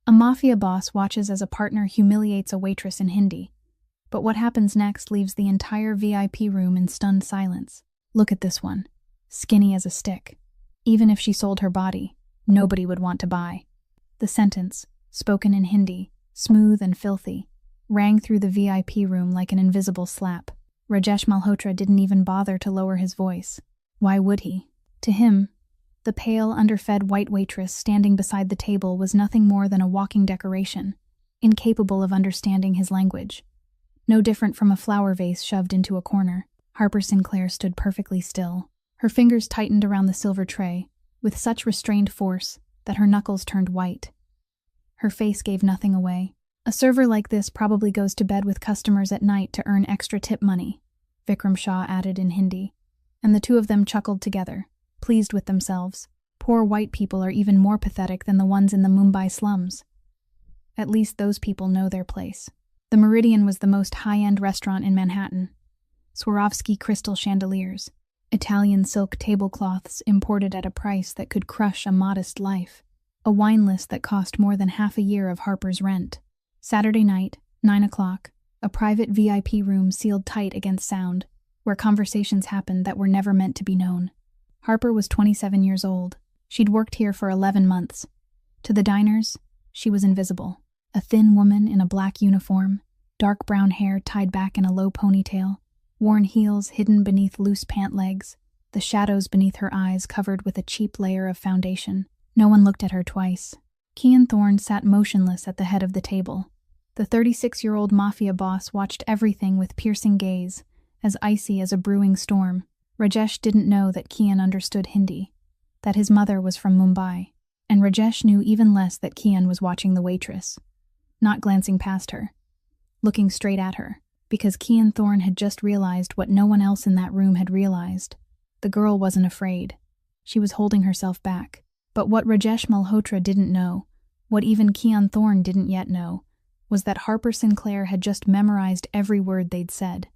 A mafia boss watches as a partner humiliates a waitress in Hindi. But what happens next leaves the entire VIP room in stunned silence. Look at this one. Skinny as a stick. Even if she sold her body, nobody would want to buy. The sentence, spoken in Hindi, smooth and filthy, rang through the VIP room like an invisible slap. Rajesh Malhotra didn't even bother to lower his voice. Why would he? To him, the pale, underfed white waitress standing beside the table was nothing more than a walking decoration, incapable of understanding his language. No different from a flower vase shoved into a corner, Harper Sinclair stood perfectly still. Her fingers tightened around the silver tray, with such restrained force that her knuckles turned white. Her face gave nothing away. A server like this probably goes to bed with customers at night to earn extra tip money, Vikram Shah added in Hindi, and the two of them chuckled together, pleased with themselves. Poor white people are even more pathetic than the ones in the Mumbai slums. At least those people know their place. The Meridian was the most high-end restaurant in Manhattan. Swarovski crystal chandeliers, Italian silk tablecloths imported at a price that could crush a modest life, a wine list that cost more than half a year of Harper's rent. Saturday night, 9 o'clock, a private VIP room sealed tight against sound, where conversations happened that were never meant to be known. Harper was 27 years old. She'd worked here for 11 months. To the diners, she was invisible. A thin woman in a black uniform, dark brown hair tied back in a low ponytail, worn heels hidden beneath loose pant legs, the shadows beneath her eyes covered with a cheap layer of foundation. No one looked at her twice. Kian Thorne sat motionless at the head of the table. The 36-year-old mafia boss watched everything with piercing gaze, as icy as a brewing storm. Rajesh didn't know that Kian understood Hindi, that his mother was from Mumbai, and Rajesh knew even less that Kian was watching the waitress, not glancing past her, looking straight at her, because Kian Thorne had just realized what no one else in that room had realized. The girl wasn't afraid. She was holding herself back. But what Rajesh Malhotra didn't know, what even Kian Thorne didn't yet know, was that Harper Sinclair had just memorized every word they'd said.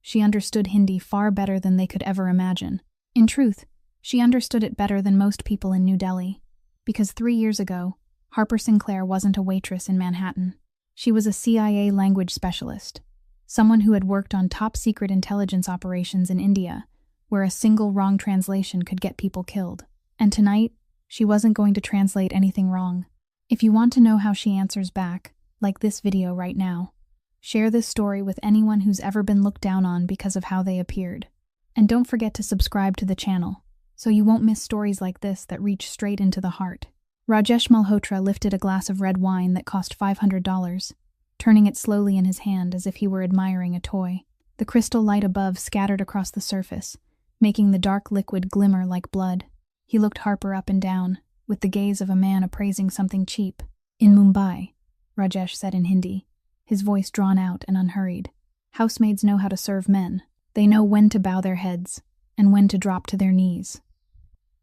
She understood Hindi far better than they could ever imagine. In truth, she understood it better than most people in New Delhi, because 3 years ago, Harper Sinclair wasn't a waitress in Manhattan. She was a CIA language specialist, someone who had worked on top-secret intelligence operations in India, where a single wrong translation could get people killed. And tonight, she wasn't going to translate anything wrong. If you want to know how she answers back, like this video right now, share this story with anyone who's ever been looked down on because of how they appeared. And don't forget to subscribe to the channel, so you won't miss stories like this that reach straight into the heart. Rajesh Malhotra lifted a glass of red wine that cost $500, turning it slowly in his hand as if he were admiring a toy. The crystal light above scattered across the surface, making the dark liquid glimmer like blood. He looked Harper up and down, with the gaze of a man appraising something cheap. In Mumbai, Rajesh said in Hindi, his voice drawn out and unhurried, housemaids know how to serve men. They know when to bow their heads and when to drop to their knees.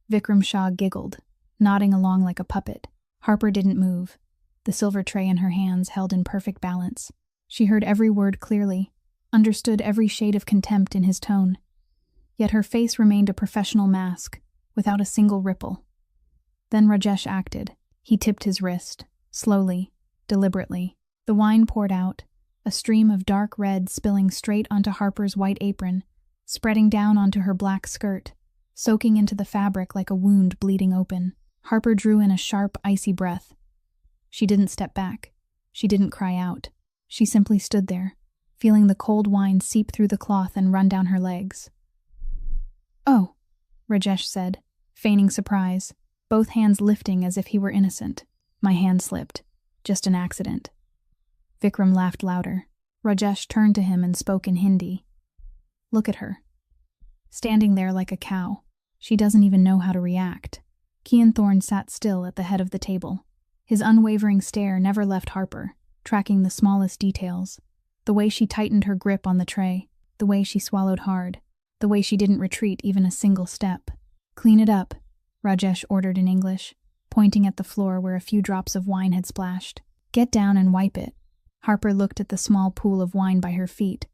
Vikram Shah giggled, nodding along like a puppet. Harper didn't move, the silver tray in her hands held in perfect balance. She heard every word clearly, understood every shade of contempt in his tone. Yet her face remained a professional mask, without a single ripple. Then Rajesh acted. He tipped his wrist, slowly, deliberately. The wine poured out, a stream of dark red spilling straight onto Harper's white apron, spreading down onto her black skirt, soaking into the fabric like a wound bleeding open. Harper drew in a sharp, icy breath. She didn't step back. She didn't cry out. She simply stood there, feeling the cold wine seep through the cloth and run down her legs. "Oh," Rajesh said, feigning surprise, both hands lifting as if he were innocent. "My hand slipped. Just an accident." Vikram laughed louder. Rajesh turned to him and spoke in Hindi. "Look at her. Standing there like a cow. She doesn't even know how to react." Kian Thorne sat still at the head of the table. His unwavering stare never left Harper, tracking the smallest details. The way she tightened her grip on the tray, the way she swallowed hard, the way she didn't retreat even a single step. "Clean it up," Rajesh ordered in English, pointing at the floor where a few drops of wine had splashed. "Get down and wipe it." Harper looked at the small pool of wine by her feet.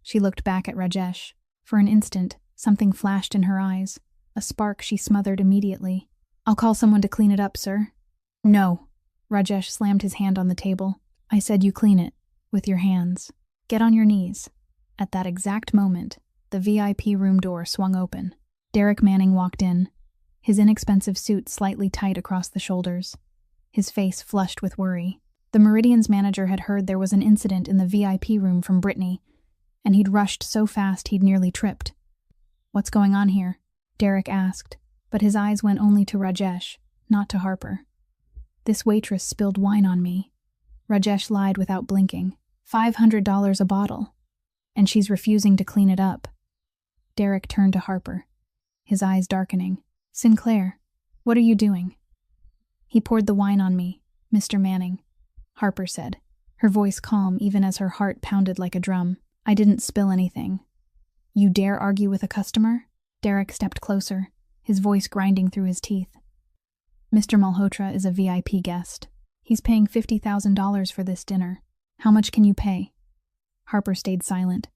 She looked back at Rajesh. For an instant, something flashed in her eyes, a spark she smothered immediately. "I'll call someone to clean it up, sir." "No," Rajesh slammed his hand on the table. I said you clean it. With your hands. Get on your knees. At that exact moment, the VIP room door swung open. Derek Manning walked in, his inexpensive suit slightly tight across the shoulders, his face flushed with worry. The Meridian's manager had heard there was an incident in the VIP room from Brittany, and he'd rushed so fast he'd nearly tripped. What's going on here? Derek asked, but his eyes went only to Rajesh, not to Harper. This waitress spilled wine on me. Rajesh lied without blinking. $500 a bottle. And she's refusing to clean it up. Derek turned to Harper, his eyes darkening. Sinclair, what are you doing? He poured the wine on me, Mr. Manning, Harper said, her voice calm even as her heart pounded like a drum. I didn't spill anything. You dare argue with a customer? Derek stepped closer, his voice grinding through his teeth. Mr. Malhotra is a VIP guest. He's paying $50,000 for this dinner. How much can you pay? Harper stayed silent.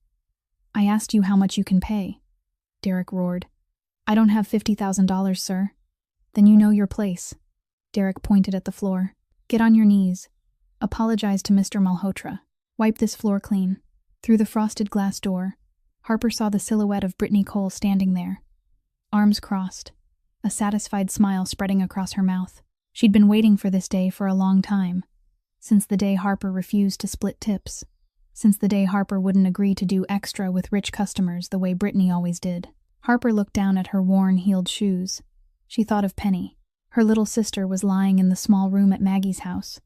I asked you how much you can pay. Derek roared. I don't have $50,000, sir. Then you know your place. Derek pointed at the floor. Get on your knees. Apologize to Mr. Malhotra. Wipe this floor clean. Through the frosted glass door, Harper saw the silhouette of Brittany Cole standing there. Arms crossed, a satisfied smile spreading across her mouth. She'd been waiting for this day for a long time. Since the day Harper refused to split tips. Since the day Harper wouldn't agree to do extra with rich customers the way Brittany always did. Harper looked down at her worn, heeled shoes. She thought of Penny. Her little sister was lying in the small room at Maggie's house.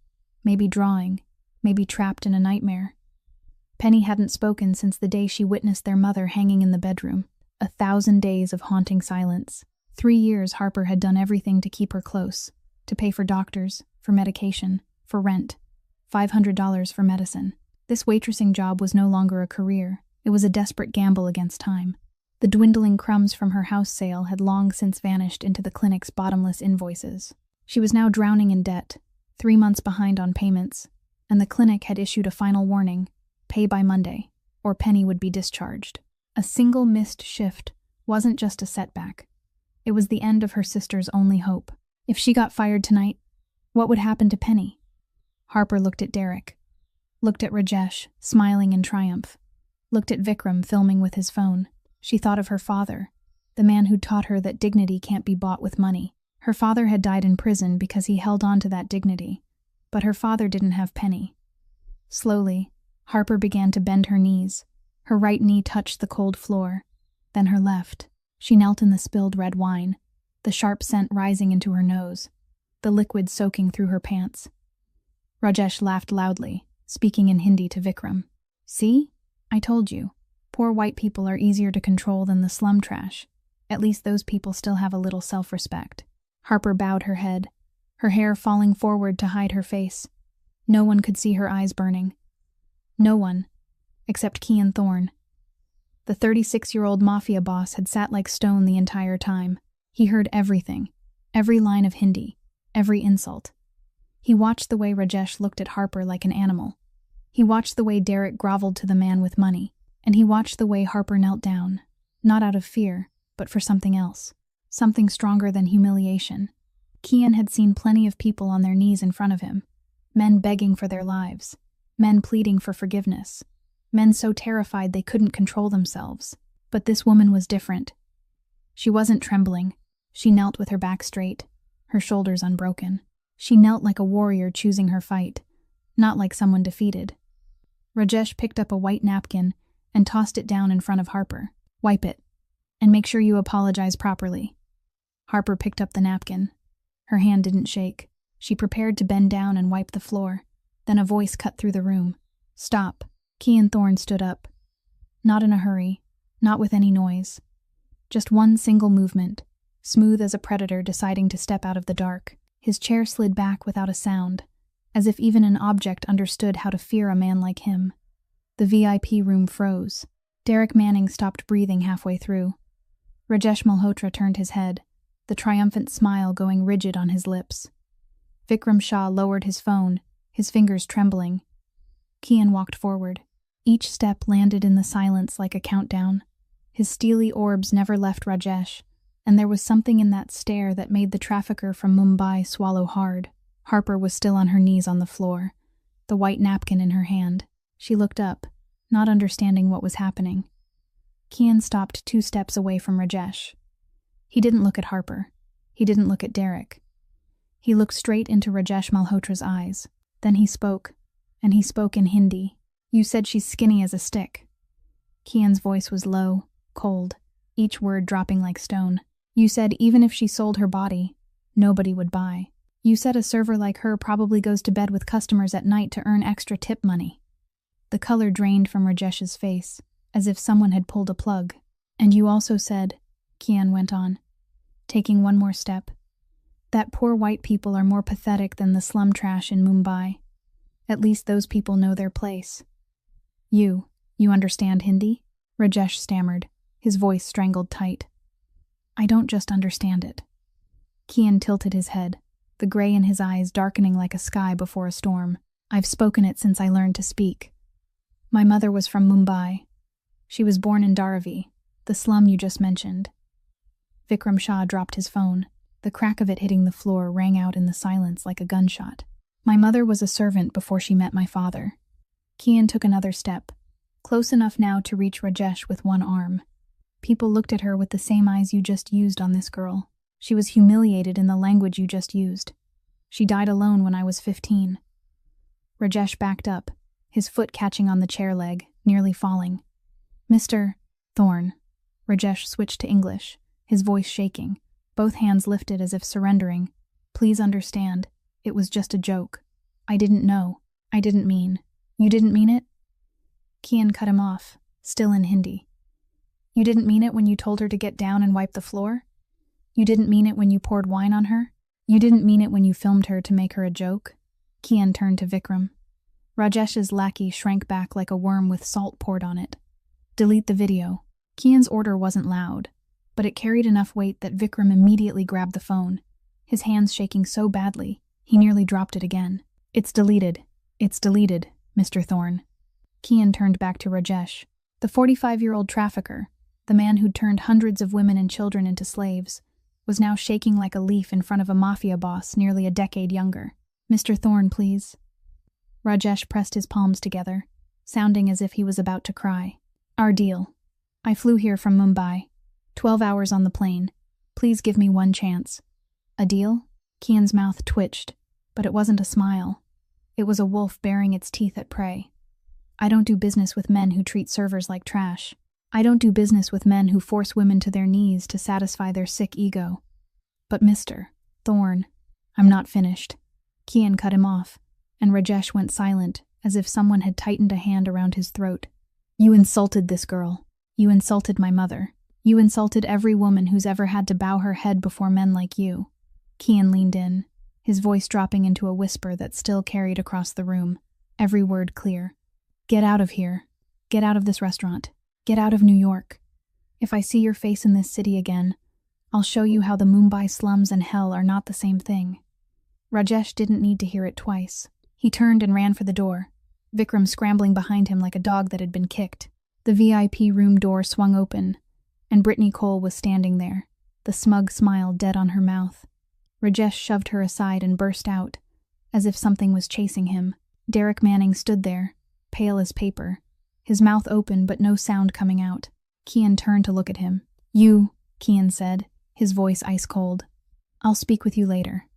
Maybe drawing, maybe trapped in a nightmare. Penny hadn't spoken since the day she witnessed their mother hanging in the bedroom. 1,000 days of haunting silence. 3 years Harper had done everything to keep her close. To pay for doctors, for medication, for rent. $500 for medicine. This waitressing job was no longer a career. It was a desperate gamble against time. The dwindling crumbs from her house sale had long since vanished into the clinic's bottomless invoices. She was now drowning in debt, 3 months behind on payments, and the clinic had issued a final warning, pay by Monday, or Penny would be discharged. A single missed shift wasn't just a setback. It was the end of her sister's only hope. If she got fired tonight, what would happen to Penny? Harper looked at Derek, looked at Rajesh, smiling in triumph, looked at Vikram filming with his phone. She thought of her father, the man who'd taught her that dignity can't be bought with money. Her father had died in prison because he held on to that dignity, but her father didn't have Penny. Slowly, Harper began to bend her knees. Her right knee touched the cold floor, then her left. She knelt in the spilled red wine, the sharp scent rising into her nose, the liquid soaking through her pants. Rajesh laughed loudly, speaking in Hindi to Vikram. See? I told you. Poor white people are easier to control than the slum trash. At least those people still have a little self-respect. Harper bowed her head, her hair falling forward to hide her face. No one could see her eyes burning. No one, except Kian Thorne. The 36-year-old mafia boss had sat like stone the entire time. He heard everything, every line of Hindi, every insult. He watched the way Rajesh looked at Harper like an animal. He watched the way Derek groveled to the man with money. And he watched the way Harper knelt down, not out of fear, but for something else. Something stronger than humiliation. Kian had seen plenty of people on their knees in front of him. Men begging for their lives. Men pleading for forgiveness. Men so terrified they couldn't control themselves. But this woman was different. She wasn't trembling. She knelt with her back straight, her shoulders unbroken. She knelt like a warrior choosing her fight, not like someone defeated. Rajesh picked up a white napkin and tossed it down in front of Harper. Wipe it, and make sure you apologize properly. Harper picked up the napkin. Her hand didn't shake. She prepared to bend down and wipe the floor. Then a voice cut through the room. Stop. Kian Thorne stood up. Not in a hurry, not with any noise. Just one single movement, smooth as a predator deciding to step out of the dark. His chair slid back without a sound, as if even an object understood how to fear a man like him. The VIP room froze. Derek Manning stopped breathing halfway through. Rajesh Malhotra turned his head, the triumphant smile going rigid on his lips. Vikram Shah lowered his phone, his fingers trembling. Kian walked forward. Each step landed in the silence like a countdown. His steely orbs never left Rajesh, and there was something in that stare that made the trafficker from Mumbai swallow hard. Harper was still on her knees on the floor, the white napkin in her hand. She looked up, not understanding what was happening. Kian stopped 2 steps away from Rajesh. He didn't look at Harper. He didn't look at Derek. He looked straight into Rajesh Malhotra's eyes. Then he spoke, and he spoke in Hindi. "You said she's skinny as a stick." Kian's voice was low, cold, each word dropping like stone. "You said even if she sold her body, nobody would buy. You said a server like her probably goes to bed with customers at night to earn extra tip money." The color drained from Rajesh's face, as if someone had pulled a plug. "And you also said," Kian went on, taking one more step, "that poor white people are more pathetic than the slum trash in Mumbai. At least those people know their place." You understand Hindi?" Rajesh stammered, his voice strangled tight. "I don't just understand it." Kian tilted his head, the gray in his eyes darkening like a sky before a storm. "I've spoken it since I learned to speak. My mother was from Mumbai. She was born in Dharavi, the slum you just mentioned." Vikram Shah dropped his phone. The crack of it hitting the floor rang out in the silence like a gunshot. "My mother was a servant before she met my father." Kian took another step, close enough now to reach Rajesh with one arm. "People looked at her with the same eyes you just used on this girl. She was humiliated in the language you just used. She died alone when I was 15. Rajesh backed up, his foot catching on the chair leg, nearly falling. "Mr. Thorne." Rajesh switched to English, his voice shaking, both hands lifted as if surrendering. "Please understand, it was just a joke. I didn't know. I didn't mean." "You didn't mean it?" Kian cut him off, still in Hindi. "You didn't mean it when you told her to get down and wipe the floor? You didn't mean it when you poured wine on her? You didn't mean it when you filmed her to make her a joke?" Kian turned to Vikram. Rajesh's lackey shrank back like a worm with salt poured on it. "Delete the video." Kian's order wasn't loud, but it carried enough weight that Vikram immediately grabbed the phone, his hands shaking so badly, he nearly dropped it again. "It's deleted. It's deleted, Mr. Thorne." Kian turned back to Rajesh. The 45-year-old trafficker, the man who'd turned hundreds of women and children into slaves, was now shaking like a leaf in front of a mafia boss nearly a decade younger. "Mr. Thorne, please." Rajesh pressed his palms together, sounding as if he was about to cry. "Our deal. I flew here from Mumbai. 12 hours on the plane. Please give me one chance." "A deal?" Kian's mouth twitched, but it wasn't a smile. It was a wolf baring its teeth at prey. "I don't do business with men who treat servers like trash. I don't do business with men who force women to their knees to satisfy their sick ego." "But Mr. Thorne." "I'm not finished." Kian cut him off, and Rajesh went silent, as if someone had tightened a hand around his throat. "You insulted this girl. You insulted my mother. You insulted every woman who's ever had to bow her head before men like you." Kian leaned in, his voice dropping into a whisper that still carried across the room, every word clear. "Get out of here. Get out of this restaurant. Get out of New York. If I see your face in this city again, I'll show you how the Mumbai slums and hell are not the same thing." Rajesh didn't need to hear it twice. He turned and ran for the door, Vikram scrambling behind him like a dog that had been kicked. The VIP room door swung open, and Brittany Cole was standing there, the smug smile dead on her mouth. Rajesh shoved her aside and burst out, as if something was chasing him. Derek Manning stood there, pale as paper, his mouth open but no sound coming out. Kian turned to look at him. "You," Kian said, his voice ice cold. "I'll speak with you later."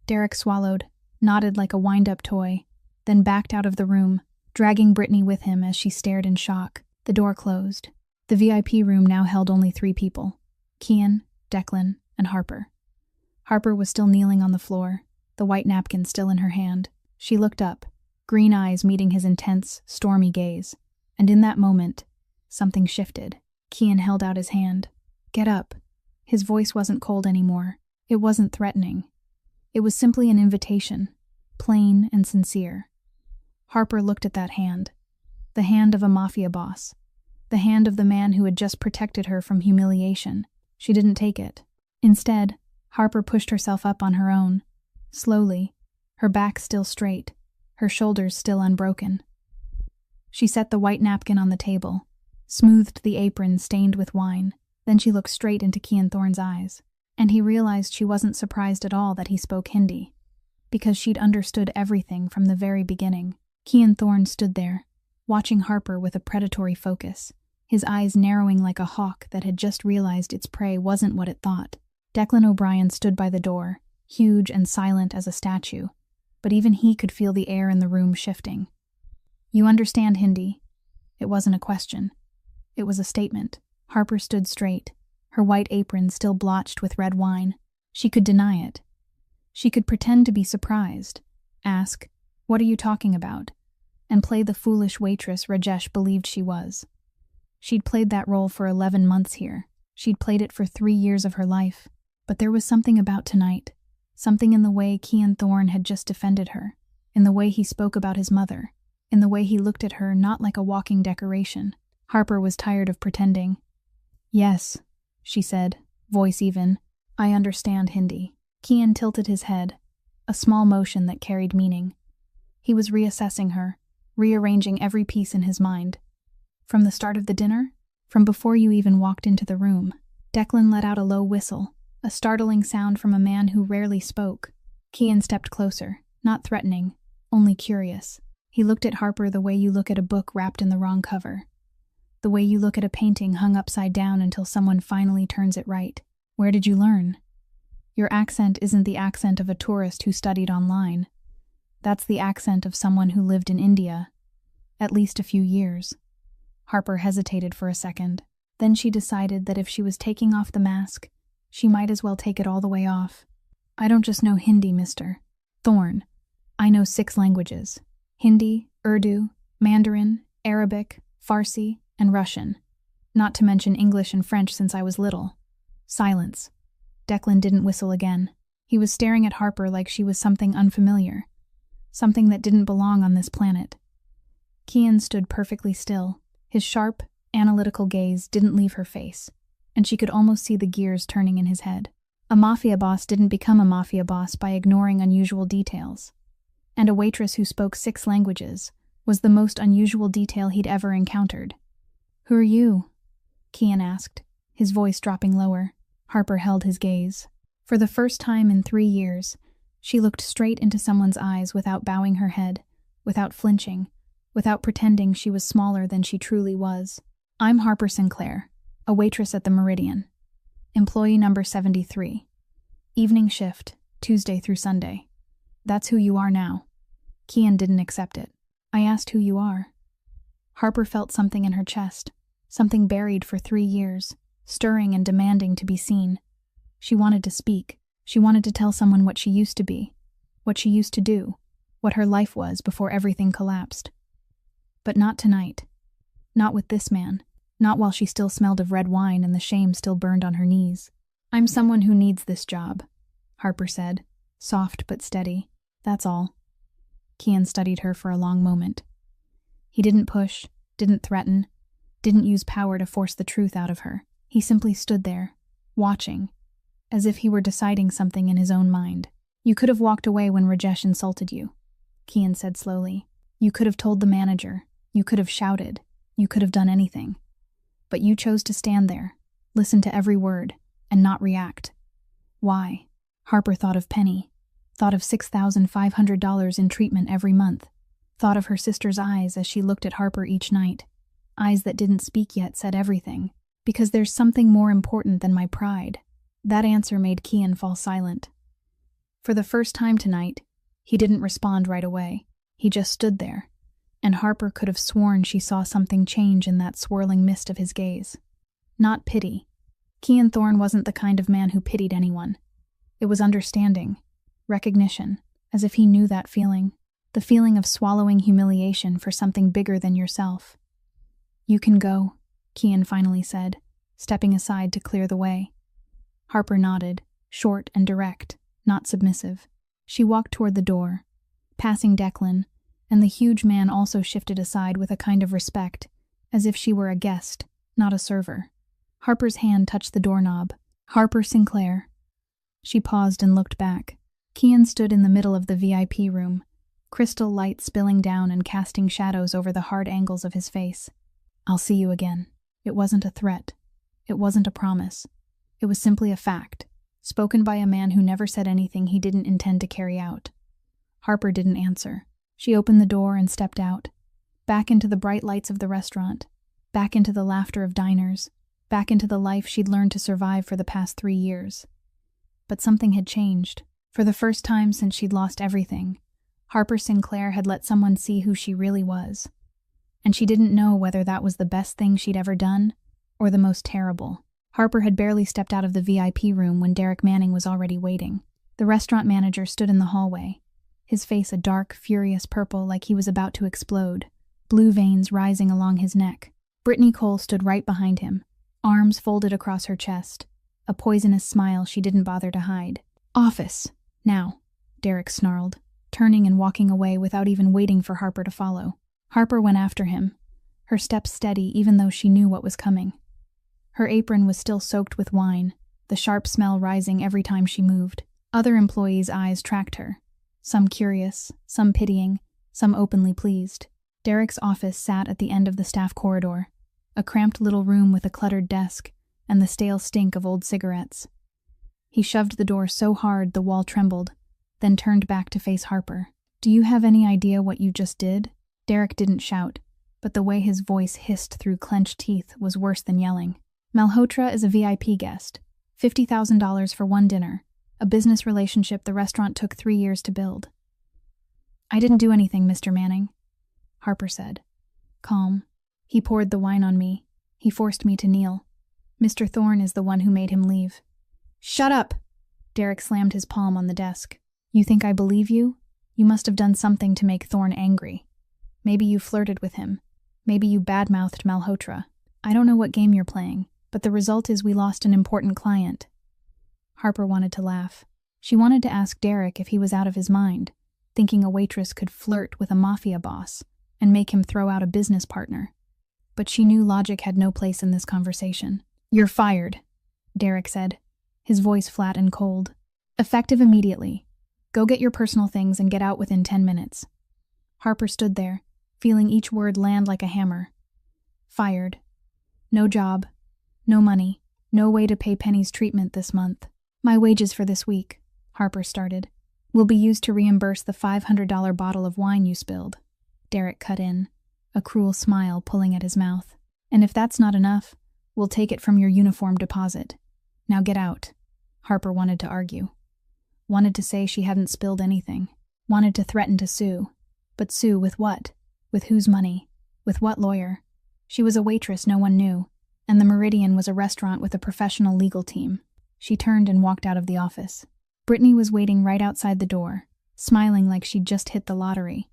Derek swallowed, nodded like a wind-up toy, then backed out of the room, dragging Brittany with him as she stared in shock. The door closed. The VIP room now held only 3 people: Kian, Declan, and Harper. Harper was still kneeling on the floor, the white napkin still in her hand. She looked up, green eyes meeting his intense, stormy gaze, and in that moment, something shifted. Kian held out his hand. "Get up." His voice wasn't cold anymore. It wasn't threatening. It was simply an invitation, plain and sincere. Harper looked at that hand, the hand of a mafia boss, the hand of the man who had just protected her from humiliation. She didn't take it. Instead, Harper pushed herself up on her own, slowly, her back still straight, her shoulders still unbroken. She set the white napkin on the table, smoothed the apron stained with wine, then she looked straight into Kian Thorne's eyes, and he realized she wasn't surprised at all that he spoke Hindi. because she'd understood everything from the very beginning. Kian Thorne stood there, watching Harper with a predatory focus, his eyes narrowing like a hawk that had just realized its prey wasn't what it thought. Declan O'Brien stood by the door, huge and silent as a statue, but even he could feel the air in the room shifting. "You understand, Hindi?" It wasn't a question. It was a statement. Harper stood straight, her white apron still blotched with red wine. She could deny it. She could pretend to be surprised, ask, "What are you talking about?" and play the foolish waitress Rajesh believed she was. She'd played that role for 11 months here. She'd played it for 3 years of her life. But there was something about tonight, something in the way Kian Thorne had just defended her, in the way he spoke about his mother, in the way he looked at her not like a walking decoration. Harper was tired of pretending. "Yes," she said, voice even. "I understand, Hindi." Kian tilted his head, a small motion that carried meaning. He was reassessing her, rearranging every piece in his mind. "From the start of the dinner? From before you even walked into the room?" Declan let out a low whistle, a startling sound from a man who rarely spoke. Kian stepped closer, not threatening, only curious. He looked at Harper the way you look at a book wrapped in the wrong cover. The way you look at a painting hung upside down until someone finally turns it right. "Where did you learn?" "Your accent isn't the accent of a tourist who studied online. That's the accent of someone who lived in India. At least a few years." Harper hesitated for a second. Then she decided that if she was taking off the mask, she might as well take it all the way off. "I don't just know Hindi, Mr. Thorne. I know 6 languages. Hindi, Urdu, Mandarin, Arabic, Farsi, and Russian. Not to mention English and French since I was little." Silence. Declan didn't whistle again. He was staring at Harper like she was something unfamiliar, something that didn't belong on this planet. Kian stood perfectly still. His sharp, analytical gaze didn't leave her face, and she could almost see the gears turning in his head. A mafia boss didn't become a mafia boss by ignoring unusual details. And a waitress who spoke 6 languages was the most unusual detail he'd ever encountered. "Who are you?" Kian asked, his voice dropping lower. Harper held his gaze. For the first time in 3 years, she looked straight into someone's eyes without bowing her head, without flinching, without pretending she was smaller than she truly was. "I'm Harper Sinclair, a waitress at the Meridian. Employee number 73. Evening shift, Tuesday through Sunday. That's who you are now." Kian didn't accept it. "I asked who you are." Harper felt something in her chest, something buried for 3 years, stirring and demanding to be seen. She wanted to speak. She wanted to tell someone what she used to be, what she used to do, what her life was before everything collapsed. But not tonight. Not with this man. Not while she still smelled of red wine and the shame still burned on her knees. "I'm someone who needs this job," Harper said, soft but steady. "That's all." Kian studied her for a long moment. He didn't push, didn't threaten, didn't use power to force the truth out of her. He simply stood there, watching, as if he were deciding something in his own mind. "You could have walked away when Rajesh insulted you," Kian said slowly. "You could have told the manager. You could have shouted. You could have done anything. But you chose to stand there, listen to every word, and not react. Why?" Harper thought of Penny, thought of $6,500 in treatment every month, thought of her sister's eyes as she looked at Harper each night. Eyes that didn't speak yet said everything. "Because there's something more important than my pride." That answer made Kian fall silent. For the first time tonight, he didn't respond right away. He just stood there, and Harper could have sworn she saw something change in that swirling mist of his gaze. Not pity. Kian Thorne wasn't the kind of man who pitied anyone. It was understanding, recognition, as if he knew that feeling, the feeling of swallowing humiliation for something bigger than yourself. "You can go," Kian finally said, stepping aside to clear the way. Harper nodded, short and direct, not submissive. She walked toward the door, passing Declan, and the huge man also shifted aside with a kind of respect, as if she were a guest, not a server. Harper's hand touched the doorknob. "Harper Sinclair." She paused and looked back. Kian stood in the middle of the VIP room, crystal light spilling down and casting shadows over the hard angles of his face. "I'll see you again." It wasn't a threat. It wasn't a promise. It was simply a fact, spoken by a man who never said anything he didn't intend to carry out. Harper didn't answer. She opened the door and stepped out. Back into the bright lights of the restaurant. Back into the laughter of diners. Back into the life she'd learned to survive for the past 3 years. But something had changed. For the first time since she'd lost everything, Harper Sinclair had let someone see who she really was. And she didn't know whether that was the best thing she'd ever done or the most terrible. Harper had barely stepped out of the VIP room when Derek Manning was already waiting. The restaurant manager stood in the hallway, his face a dark, furious purple like he was about to explode, blue veins rising along his neck. Brittany Cole stood right behind him, arms folded across her chest, a poisonous smile she didn't bother to hide. "Office, now," Derek snarled, turning and walking away without even waiting for Harper to follow. Harper went after him, her steps steady even though she knew what was coming. Her apron was still soaked with wine, the sharp smell rising every time she moved. Other employees' eyes tracked her, some curious, some pitying, some openly pleased. Derek's office sat at the end of the staff corridor, a cramped little room with a cluttered desk and the stale stink of old cigarettes. He shoved the door so hard the wall trembled, then turned back to face Harper. "Do you have any idea what you just did?" Derek didn't shout, but the way his voice hissed through clenched teeth was worse than yelling. "Malhotra is a VIP guest. $50,000 for one dinner, a business relationship the restaurant took 3 years to build." "I didn't do anything, Mr. Manning," Harper said. Calm. "He poured the wine on me. He forced me to kneel. Mr. Thorne is the one who made him leave." "Shut up!" Derek slammed his palm on the desk. "You think I believe you? You must have done something to make Thorne angry. Maybe you flirted with him. Maybe you badmouthed Malhotra. I don't know what game you're playing, but the result is we lost an important client." Harper wanted to laugh. She wanted to ask Derek if he was out of his mind, thinking a waitress could flirt with a mafia boss and make him throw out a business partner. But she knew logic had no place in this conversation. "You're fired," Derek said, his voice flat and cold. "Effective immediately. Go get your personal things and get out within 10 minutes. Harper stood there, feeling each word land like a hammer. Fired. No job. No money. No way to pay Penny's treatment this month. "My wages for this week," Harper started, "will be used to reimburse the $500 bottle of wine you spilled." Derek cut in, a cruel smile pulling at his mouth. "And if that's not enough, we'll take it from your uniform deposit. Now get out." Harper wanted to argue. Wanted to say she hadn't spilled anything. Wanted to threaten to sue. But sue with what? With whose money? With what lawyer? She was a waitress no one knew, and the Meridian was a restaurant with a professional legal team. She turned and walked out of the office. Brittany was waiting right outside the door, smiling like she'd just hit the lottery.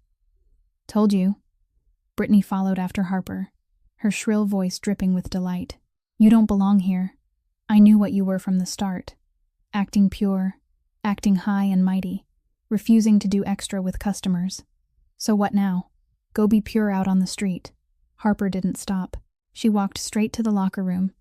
"Told you." Brittany followed after Harper, her shrill voice dripping with delight. "You don't belong here. I knew what you were from the start. Acting pure, acting high and mighty, refusing to do extra with customers. So what now? Go be pure out on the street." Harper didn't stop. She walked straight to the locker room,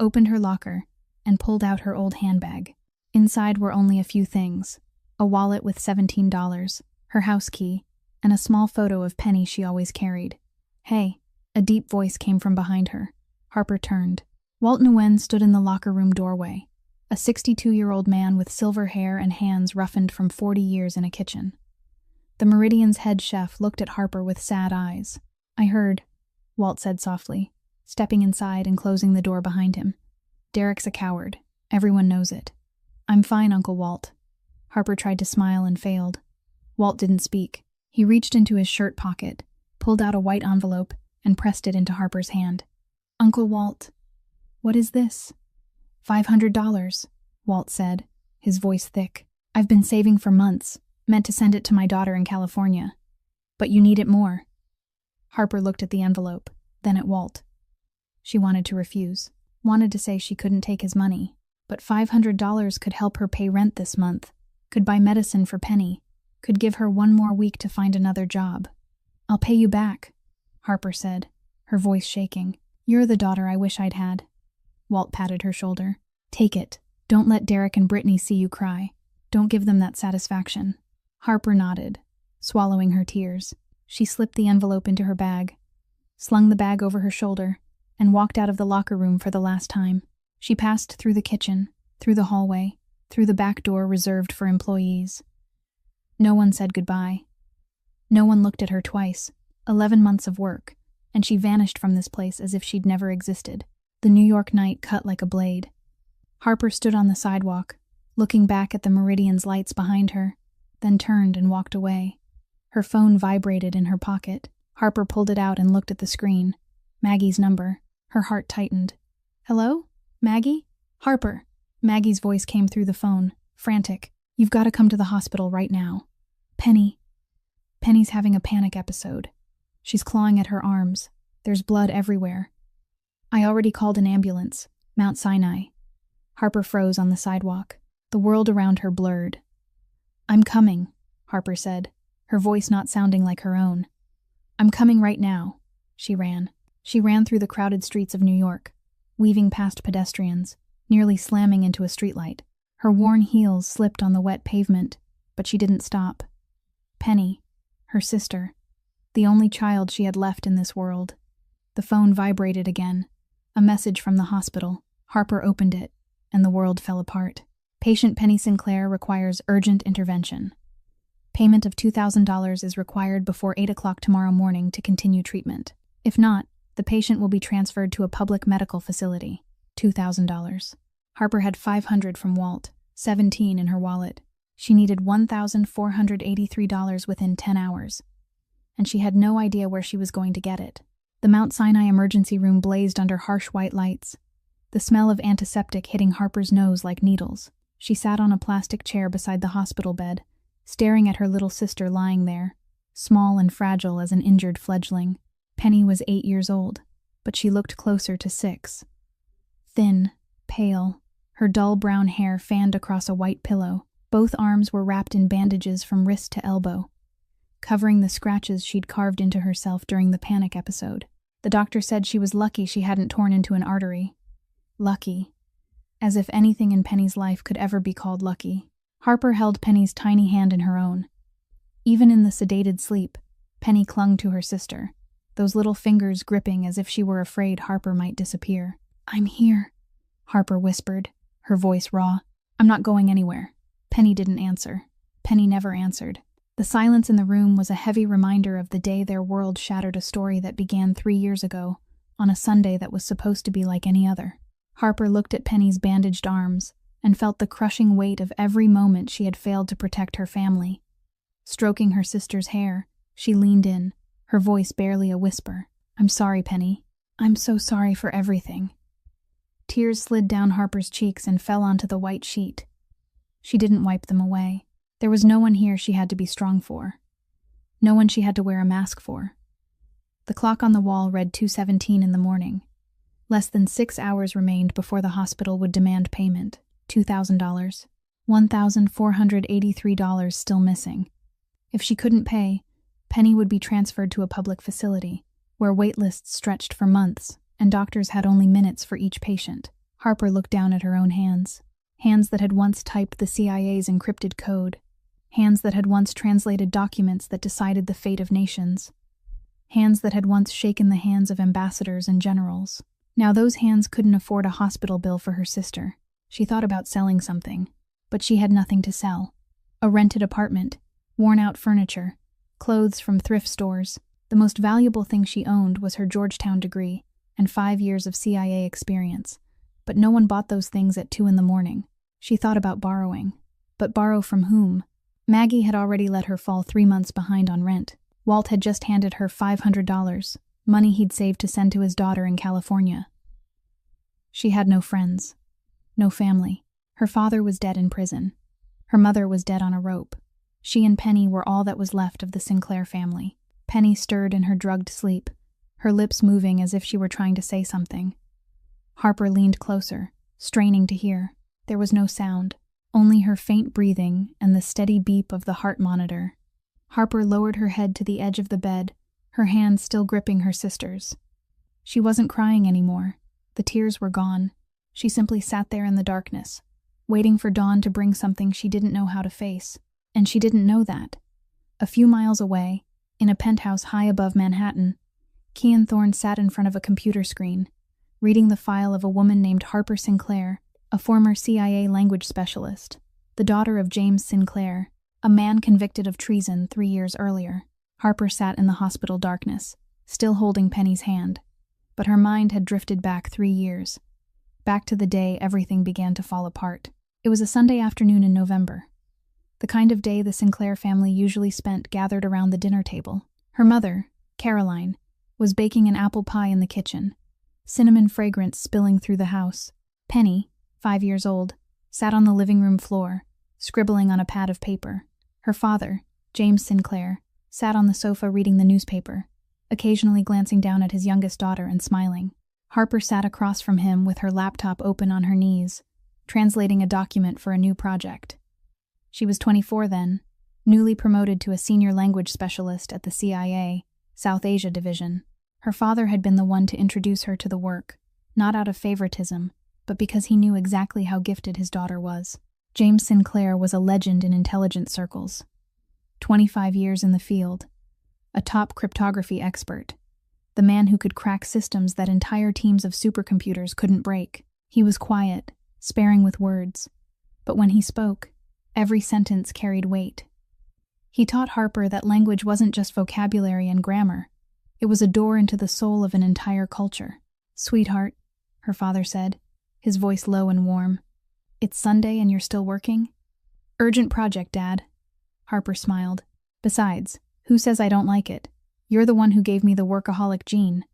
opened her locker, and pulled out her old handbag. Inside were only a few things: a wallet with $17, her house key, and a small photo of Penny she always carried. "Hey," a deep voice came from behind her. Harper turned. Walt Nguyen stood in the locker room doorway, a 62-year-old man with silver hair and hands roughened from 40 years in a kitchen. The Meridian's head chef looked at Harper with sad eyes. "I heard," Walt said softly, stepping inside and closing the door behind him. "Derek's a coward. Everyone knows it." "I'm fine, Uncle Walt." Harper tried to smile and failed. Walt didn't speak. He reached into his shirt pocket, pulled out a white envelope, and pressed it into Harper's hand. "Uncle Walt, what is this?" $500, Walt said, his voice thick. "I've been saving for months, meant to send it to my daughter in California. But you need it more." Harper looked at the envelope, then at Walt. She wanted to refuse, wanted to say she couldn't take his money, but $500 could help her pay rent this month, could buy medicine for Penny, could give her 1 more week to find another job. "I'll pay you back," Harper said, her voice shaking. "You're the daughter I wish I'd had." Walt patted her shoulder. "Take it. Don't let Derek and Brittany see you cry. Don't give them that satisfaction." Harper nodded, swallowing her tears. She slipped the envelope into her bag, slung the bag over her shoulder, and walked out of the locker room for the last time. She passed through the kitchen, through the hallway, through the back door reserved for employees. No one said goodbye. No one looked at her twice. 11 months of work, and she vanished from this place as if she'd never existed. The New York night cut like a blade. Harper stood on the sidewalk, looking back at the Meridian's lights behind her, then turned and walked away. Her phone vibrated in her pocket. Harper pulled it out and looked at the screen. Maggie's number. Her heart tightened. Hello? Maggie? Harper. Maggie's voice came through the phone, frantic. You've got to come to the hospital right now. Penny. Penny's having a panic episode. She's clawing at her arms. There's blood everywhere. I already called an ambulance. Mount Sinai. Harper froze on the sidewalk. The world around her blurred. I'm coming, Harper said, her voice not sounding like her own. I'm coming right now. She ran. She ran through the crowded streets of New York, weaving past pedestrians, nearly slamming into a streetlight. Her worn heels slipped on the wet pavement, but she didn't stop. Penny, her sister, the only child she had left in this world. The phone vibrated again. A message from the hospital. Harper opened it, and the world fell apart. Patient Penny Sinclair requires urgent intervention. Payment of $2,000 is required before 8 o'clock tomorrow morning to continue treatment. If not, the patient will be transferred to a public medical facility. $2,000. Harper had $500 from Walt, $17 in her wallet. She needed $1,483 within 10 hours. And she had no idea where she was going to get it. The Mount Sinai emergency room blazed under harsh white lights, the smell of antiseptic hitting Harper's nose like needles. She sat on a plastic chair beside the hospital bed, staring at her little sister lying there, small and fragile as an injured fledgling. Penny was 8 years old, but she looked closer to 6. Thin, pale, her dull brown hair fanned across a white pillow. Both arms were wrapped in bandages from wrist to elbow, covering the scratches she'd carved into herself during the panic episode. The doctor said she was lucky she hadn't torn into an artery. Lucky. As if anything in Penny's life could ever be called lucky. Harper held Penny's tiny hand in her own. Even in the sedated sleep, Penny clung to her sister, those little fingers gripping as if she were afraid Harper might disappear. I'm here, Harper whispered, her voice raw. I'm not going anywhere. Penny didn't answer. Penny never answered. The silence in the room was a heavy reminder of the day their world shattered a story that began 3 years ago, on a Sunday that was supposed to be like any other. Harper looked at Penny's bandaged arms and felt the crushing weight of every moment she had failed to protect her family. Stroking her sister's hair, she leaned in, her voice barely a whisper. I'm sorry, Penny. I'm so sorry for everything. Tears slid down Harper's cheeks and fell onto the white sheet. She didn't wipe them away. There was no one here she had to be strong for. No one she had to wear a mask for. The clock on the wall read 2:17 in the morning. Less than 6 hours remained before the hospital would demand payment. $2,000. $1,483 still missing. If she couldn't pay, Penny would be transferred to a public facility, where waitlists stretched for months, and doctors had only minutes for each patient. Harper looked down at her own hands. Hands that had once typed the CIA's encrypted code. Hands that had once translated documents that decided the fate of nations. Hands that had once shaken the hands of ambassadors and generals. Now those hands couldn't afford a hospital bill for her sister. She thought about selling something, but she had nothing to sell. A rented apartment, worn-out furniture, clothes from thrift stores. The most valuable thing she owned was her Georgetown degree and 5 years of CIA experience. But no one bought those things at 2 a.m. She thought about borrowing. But borrow from whom? Maggie had already let her fall 3 months behind on rent. Walt had just handed her $500, money he'd saved to send to his daughter in California. She had no friends, no family. Her father was dead in prison. Her mother was dead on a rope. She and Penny were all that was left of the Sinclair family. Penny stirred in her drugged sleep, her lips moving as if she were trying to say something. Harper leaned closer, straining to hear. There was no sound, only her faint breathing and the steady beep of the heart monitor. Harper lowered her head to the edge of the bed, her hand still gripping her sister's. She wasn't crying anymore. The tears were gone. She simply sat there in the darkness, waiting for dawn to bring something she didn't know how to face. And she didn't know that. A few miles away, in a penthouse high above Manhattan, Kian Thorne sat in front of a computer screen, reading the file of a woman named Harper Sinclair, a former CIA language specialist, the daughter of James Sinclair, A man convicted of treason 3 years earlier. Harper sat in the hospital darkness, still holding Penny's hand. But her mind had drifted back 3 years. Back to the day everything began to fall apart. It was a Sunday afternoon in November. The kind of day the Sinclair family usually spent gathered around the dinner table. Her mother, Caroline, was baking an apple pie in the kitchen, cinnamon fragrance spilling through the house. Penny, 5 years old, sat on the living room floor, scribbling on a pad of paper. Her father, James Sinclair, sat on the sofa reading the newspaper, occasionally glancing down at his youngest daughter and smiling. Harper sat across from him with her laptop open on her knees, translating a document for a new project. She was 24 then, newly promoted to a senior language specialist at the CIA, South Asia Division. Her father had been the one to introduce her to the work, not out of favoritism, but because he knew exactly how gifted his daughter was. James Sinclair was a legend in intelligence circles. 25 years in the field, a top cryptography expert, the man who could crack systems that entire teams of supercomputers couldn't break. He was quiet, sparing with words, but when he spoke, every sentence carried weight. He taught Harper that language wasn't just vocabulary and grammar. It was a door into the soul of an entire culture. "Sweetheart," her father said, his voice low and warm. "It's Sunday and you're still working?" "Urgent project, Dad." Harper smiled. "Besides, who says I don't like it? You're the one who gave me the workaholic gene."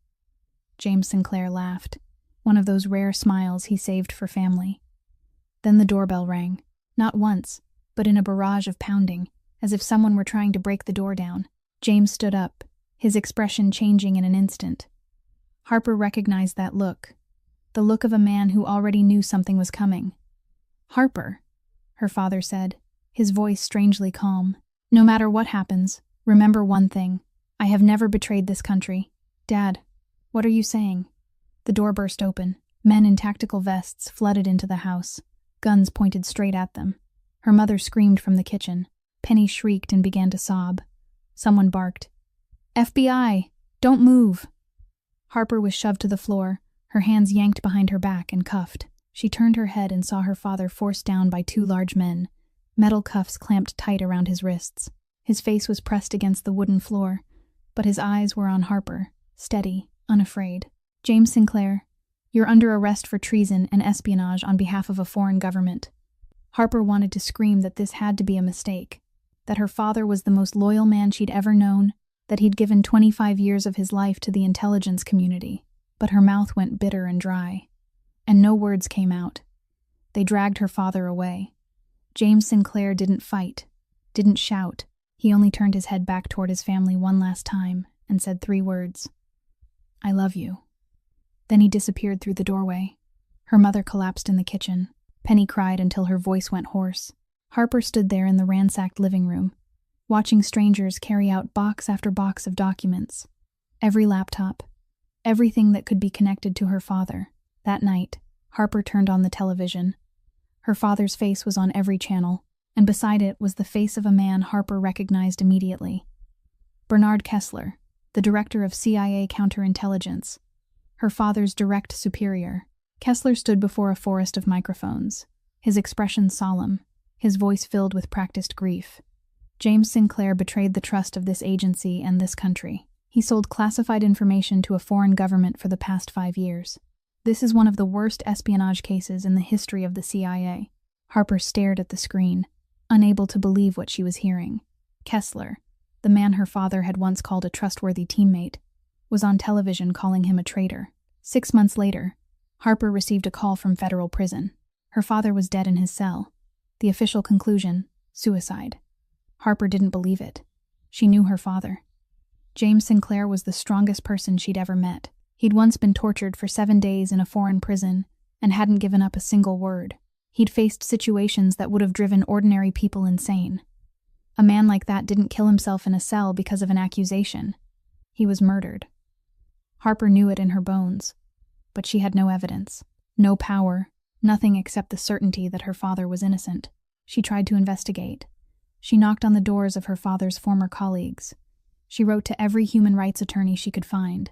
James Sinclair laughed, one of those rare smiles he saved for family. Then the doorbell rang, not once, but in a barrage of pounding, as if someone were trying to break the door down. James stood up, his expression changing in an instant. Harper recognized that look, the look of a man who already knew something was coming. "Harper," her father said, his voice strangely calm. "No matter what happens, remember one thing. I have never betrayed this country." "Dad, what are you saying?" The door burst open. Men in tactical vests flooded into the house, guns pointed straight at them. Her mother screamed from the kitchen. Penny shrieked and began to sob. Someone barked, "FBI! Don't move!" Harper was shoved to the floor, her hands yanked behind her back and cuffed. She turned her head and saw her father forced down by 2 large men, metal cuffs clamped tight around his wrists. His face was pressed against the wooden floor, but his eyes were on Harper, steady, unafraid. "James Sinclair, you're under arrest for treason and espionage on behalf of a foreign government." Harper wanted to scream that this had to be a mistake, that her father was the most loyal man she'd ever known, that he'd given 25 years of his life to the intelligence community, but her mouth went bitter and dry, and no words came out. They dragged her father away. James Sinclair didn't fight, didn't shout. He only turned his head back toward his family one last time and said 3 words. "I love you." Then he disappeared through the doorway. Her mother collapsed in the kitchen. Penny cried until her voice went hoarse. Harper stood there in the ransacked living room, watching strangers carry out box after box of documents. Every laptop, everything that could be connected to her father. That night, Harper turned on the television. Her father's face was on every channel, and beside it was the face of a man Harper recognized immediately. Bernard Kessler, the director of CIA counterintelligence, her father's direct superior. Kessler stood before a forest of microphones, his expression solemn, his voice filled with practiced grief. James Sinclair betrayed the trust of this agency and this country. He sold classified information to a foreign government for the past 5 years. This is one of the worst espionage cases in the history of the CIA. Harper stared at the screen, unable to believe what she was hearing. Kessler, the man her father had once called a trustworthy teammate, was on television calling him a traitor. 6 months later, Harper received a call from federal prison. Her father was dead in his cell. The official conclusion, suicide. Harper didn't believe it. She knew her father. James Sinclair was the strongest person she'd ever met. He'd once been tortured for 7 days in a foreign prison and hadn't given up a single word. He'd faced situations that would have driven ordinary people insane. A man like that didn't kill himself in a cell because of an accusation. He was murdered. Harper knew it in her bones, but she had no evidence, no power, nothing except the certainty that her father was innocent. She tried to investigate. She knocked on the doors of her father's former colleagues. She wrote to every human rights attorney she could find.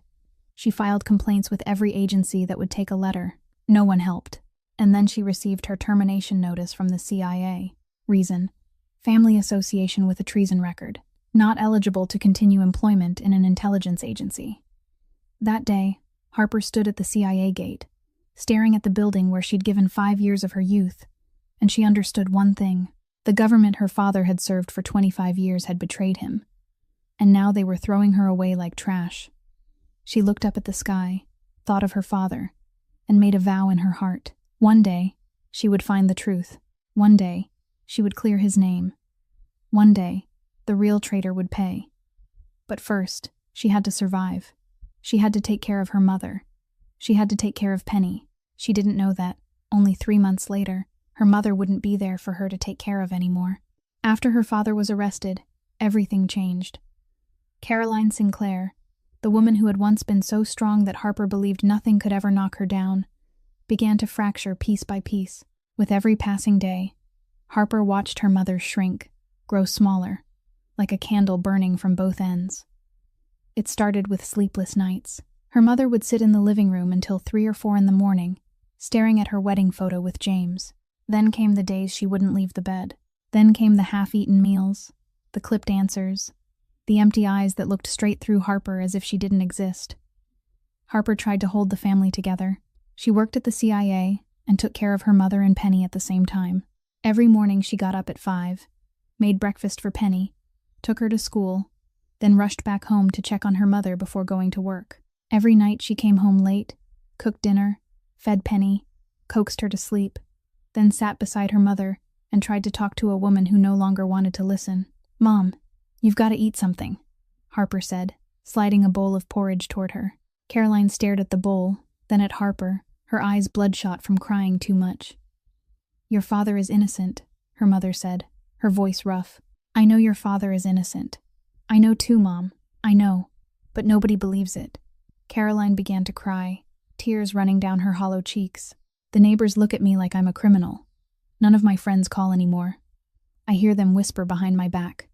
She filed complaints with every agency that would take a letter. No one helped. And then she received her termination notice from the CIA. Reason: family association with a treason record, not eligible to continue employment in an intelligence agency. That day, Harper stood at the CIA gate, staring at the building where she'd given 5 years of her youth, and she understood one thing. The government her father had served for 25 years had betrayed him, and now they were throwing her away like trash. She looked up at the sky, thought of her father, and made a vow in her heart. One day, she would find the truth. One day, she would clear his name. One day, the real traitor would pay. But first, she had to survive. She had to take care of her mother. She had to take care of Penny. She didn't know that, only 3 months later, her mother wouldn't be there for her to take care of anymore. After her father was arrested, everything changed. Caroline Sinclair, the woman who had once been so strong that Harper believed nothing could ever knock her down, began to fracture piece by piece. With every passing day, Harper watched her mother shrink, grow smaller, like a candle burning from both ends. It started with sleepless nights. Her mother would sit in the living room until 3 or 4 in the morning, staring at her wedding photo with James. Then came the days she wouldn't leave the bed. Then came the half-eaten meals, the clipped answers, the empty eyes that looked straight through Harper as if she didn't exist. Harper tried to hold the family together. She worked at the CIA and took care of her mother and Penny at the same time. Every morning she got up at 5, made breakfast for Penny, took her to school, then rushed back home to check on her mother before going to work. Every night she came home late, cooked dinner, fed Penny, coaxed her to sleep, then sat beside her mother and tried to talk to a woman who no longer wanted to listen. "Mom, you've got to eat something," Harper said, sliding a bowl of porridge toward her. Caroline stared at the bowl, then at Harper, her eyes bloodshot from crying too much. "Your father is innocent," her mother said, her voice rough. "I know your father is innocent. I know too, Mom. I know. But nobody believes it." Caroline began to cry, tears running down her hollow cheeks. "The neighbors look at me like I'm a criminal. None of my friends call anymore. I hear them whisper behind my back.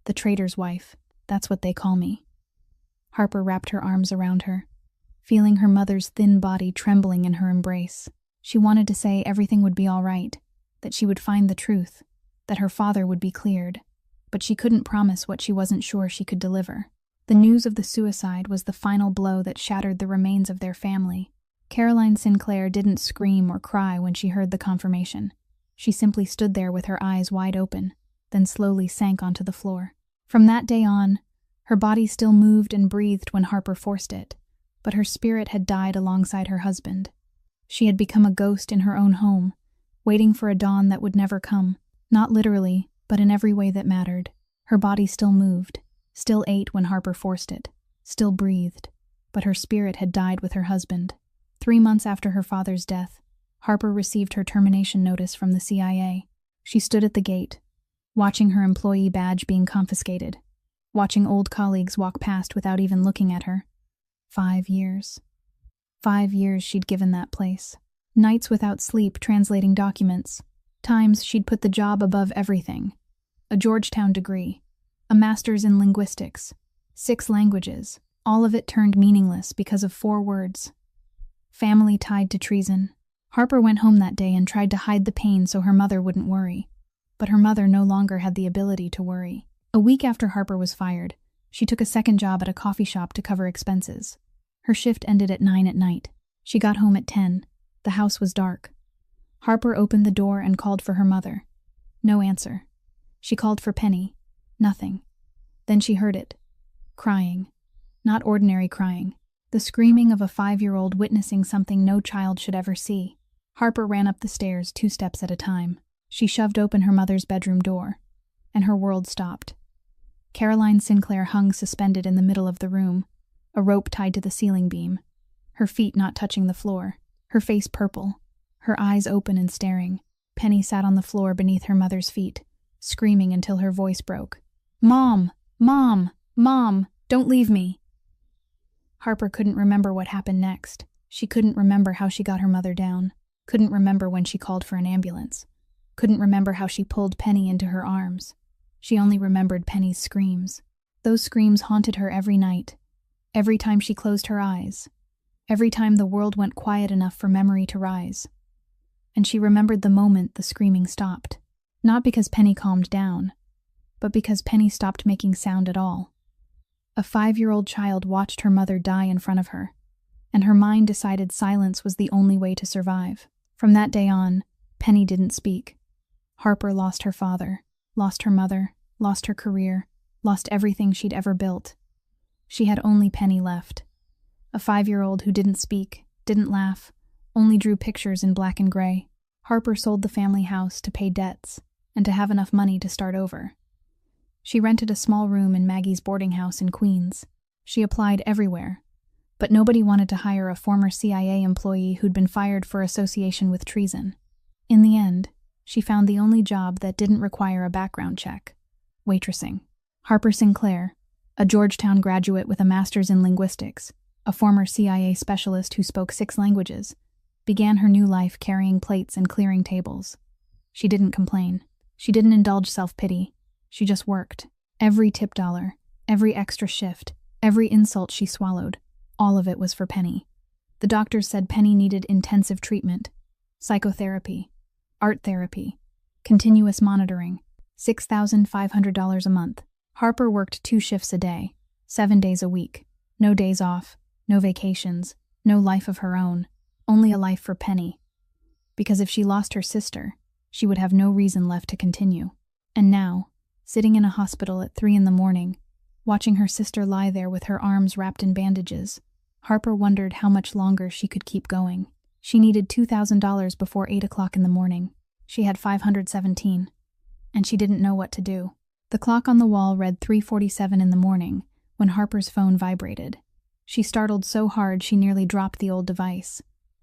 The traitor's wife, that's what they call me." Harper wrapped her arms around her, feeling her mother's thin body trembling in her embrace. She wanted to say everything would be all right, that she would find the truth, that her father would be cleared, but she couldn't promise what she wasn't sure she could deliver. The news of the suicide was the final blow that shattered the remains of their family. Caroline Sinclair didn't scream or cry when she heard the confirmation. She simply stood there with her eyes wide open, then slowly sank onto the floor. From that day on, her body still moved and breathed when Harper forced it, but her spirit had died alongside her husband. She had become a ghost in her own home, waiting for a dawn that would never come, not literally, but in every way that mattered. Her body still moved, still ate when Harper forced it, still breathed, but her spirit had died with her husband. 3 months after her father's death, Harper received her termination notice from the CIA. She stood at the gate, watching her employee badge being confiscated, watching old colleagues walk past without even looking at her. 5 years. 5 years she'd given that place. Nights without sleep translating documents. Times she'd put the job above everything. A Georgetown degree, a master's in linguistics, 6 languages, all of it turned meaningless because of 4 words. Family tied to treason. Harper went home that day and tried to hide the pain so her mother wouldn't worry. But her mother no longer had the ability to worry. A week after Harper was fired, she took a second job at a coffee shop to cover expenses. Her shift ended at 9 at night. She got home at 10. The house was dark. Harper opened the door and called for her mother. No answer. She called for Penny. Nothing. Then she heard it. Crying. Not ordinary crying. The screaming of a 5-year-old witnessing something no child should ever see. Harper ran up the stairs 2 steps at a time. She shoved open her mother's bedroom door, and her world stopped. Caroline Sinclair hung suspended in the middle of the room, a rope tied to the ceiling beam, her feet not touching the floor, her face purple, her eyes open and staring. Penny sat on the floor beneath her mother's feet, screaming until her voice broke. "Mom! Mom! Mom! Don't leave me!" Harper couldn't remember what happened next. She couldn't remember how she got her mother down, couldn't remember when she called for an ambulance, couldn't remember how she pulled Penny into her arms. She only remembered Penny's screams. Those screams haunted her every night, every time she closed her eyes, every time the world went quiet enough for memory to rise. And she remembered the moment the screaming stopped. Not because Penny calmed down, but because Penny stopped making sound at all. A 5-year-old child watched her mother die in front of her, and her mind decided silence was the only way to survive. From that day on, Penny didn't speak. Harper lost her father, lost her mother, lost her career, lost everything she'd ever built. She had only Penny left. A 5-year-old who didn't speak, didn't laugh, only drew pictures in black and gray. Harper sold the family house to pay debts and to have enough money to start over. She rented a small room in Maggie's boarding house in Queens. She applied everywhere, but nobody wanted to hire a former CIA employee who'd been fired for association with treason. In the end, she found the only job that didn't require a background check: waitressing. Harper Sinclair, a Georgetown graduate with a master's in linguistics, a former CIA specialist who spoke 6 languages, began her new life carrying plates and clearing tables. She didn't complain. She didn't indulge self-pity. She just worked. Every tip dollar, every extra shift, every insult she swallowed, all of it was for Penny. The doctors said Penny needed intensive treatment, psychotherapy, art therapy, continuous monitoring, $6,500 a month. Harper worked 2 shifts a day, 7 days a week, no days off, no vacations, no life of her own, only a life for Penny. Because if she lost her sister, she would have no reason left to continue. And now, sitting in a hospital at 3 a.m, watching her sister lie there with her arms wrapped in bandages, Harper wondered how much longer she could keep going. She needed $2,000 before 8 o'clock in the morning. She had 517, and she didn't know what to do. The clock on the wall read 3:47 in the morning when Harper's phone vibrated. She startled so hard she nearly dropped the old device.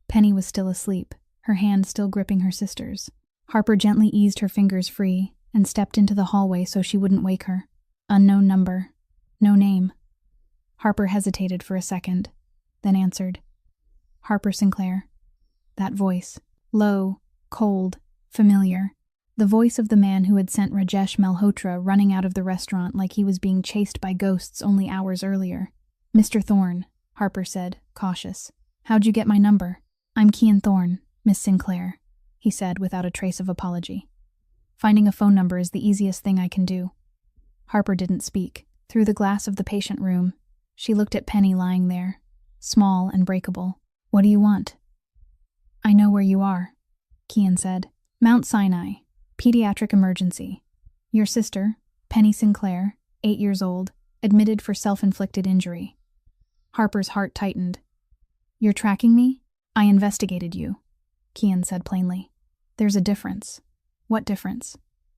Penny was still asleep, her hand still gripping her sister's. Harper gently eased her fingers free and stepped into the hallway so she wouldn't wake her. Unknown number. No name. Harper hesitated for a second, then answered. Harper Sinclair. That voice. Low, cold, familiar. The voice of the man who had sent Rajesh Malhotra running out of the restaurant like he was being chased by ghosts only hours earlier. Mr. Thorne, Harper said, cautious. How'd you get my number? I'm Kian Thorne, Miss Sinclair, he said without a trace of apology. Finding a phone number is the easiest thing I can do. Harper didn't speak. Through the glass of the patient room, she looked at Penny lying there, small and breakable. What do you want? I know where you are, Kian said. Mount Sinai, pediatric emergency. Your sister, Penny Sinclair, 8 years old, admitted for self-inflicted injury. Harper's heart tightened. You're tracking me? I investigated you, Kian said plainly. There's a difference. What difference?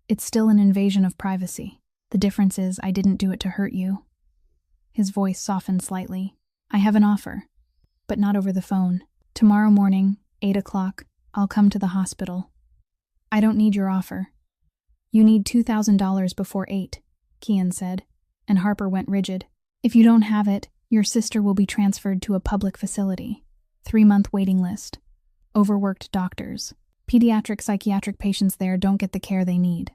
It's still an invasion of privacy. The difference is I didn't do it to hurt you. His voice softened slightly. I have an offer, but not over the phone. Tomorrow morning, 8 o'clock, I'll come to the hospital. I don't need your offer. You need $2,000 before 8, Kian said, and Harper went rigid. If you don't have it, your sister will be transferred to a public facility. 3-month waiting list. Overworked doctors. Pediatric psychiatric patients there don't get the care they need.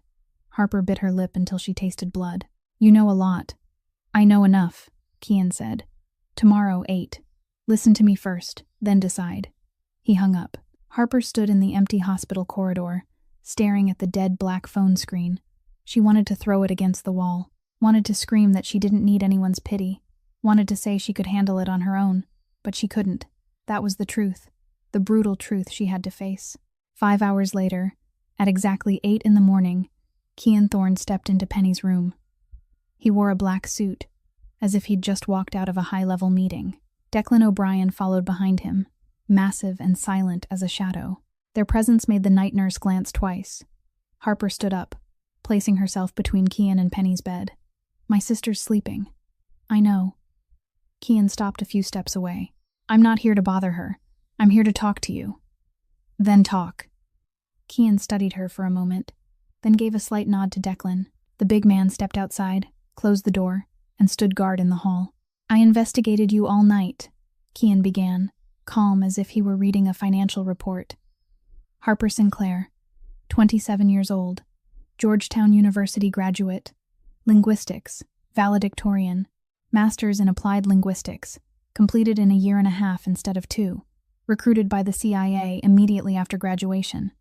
Harper bit her lip until she tasted blood. You know a lot. I know enough, Kian said. Tomorrow, 8. Listen to me first, then decide. He hung up. Harper stood in the empty hospital corridor, staring at the dead black phone screen. She wanted to throw it against the wall, wanted to scream that she didn't need anyone's pity, wanted to say she could handle it on her own, but she couldn't. That was the truth, the brutal truth she had to face. 5 hours later, at exactly 8 a.m, Kian Thorne stepped into Penny's room. He wore a black suit, as if he'd just walked out of a high-level meeting. Declan O'Brien followed behind him, massive and silent as a shadow. Their presence made the night nurse glance twice. Harper stood up, placing herself between Kian and Penny's bed. My sister's sleeping. I know. Kian stopped a few steps away. I'm not here to bother her. I'm here to talk to you. Then talk. Kian studied her for a moment, then gave a slight nod to Declan. The big man stepped outside, closed the door, and stood guard in the hall. I investigated you all night, Kian began, calm as if he were reading a financial report. Harper Sinclair, 27 years old, Georgetown University graduate, linguistics, valedictorian, master's in applied linguistics, completed in a 1.5 years instead of 2, recruited by the CIA immediately after graduation.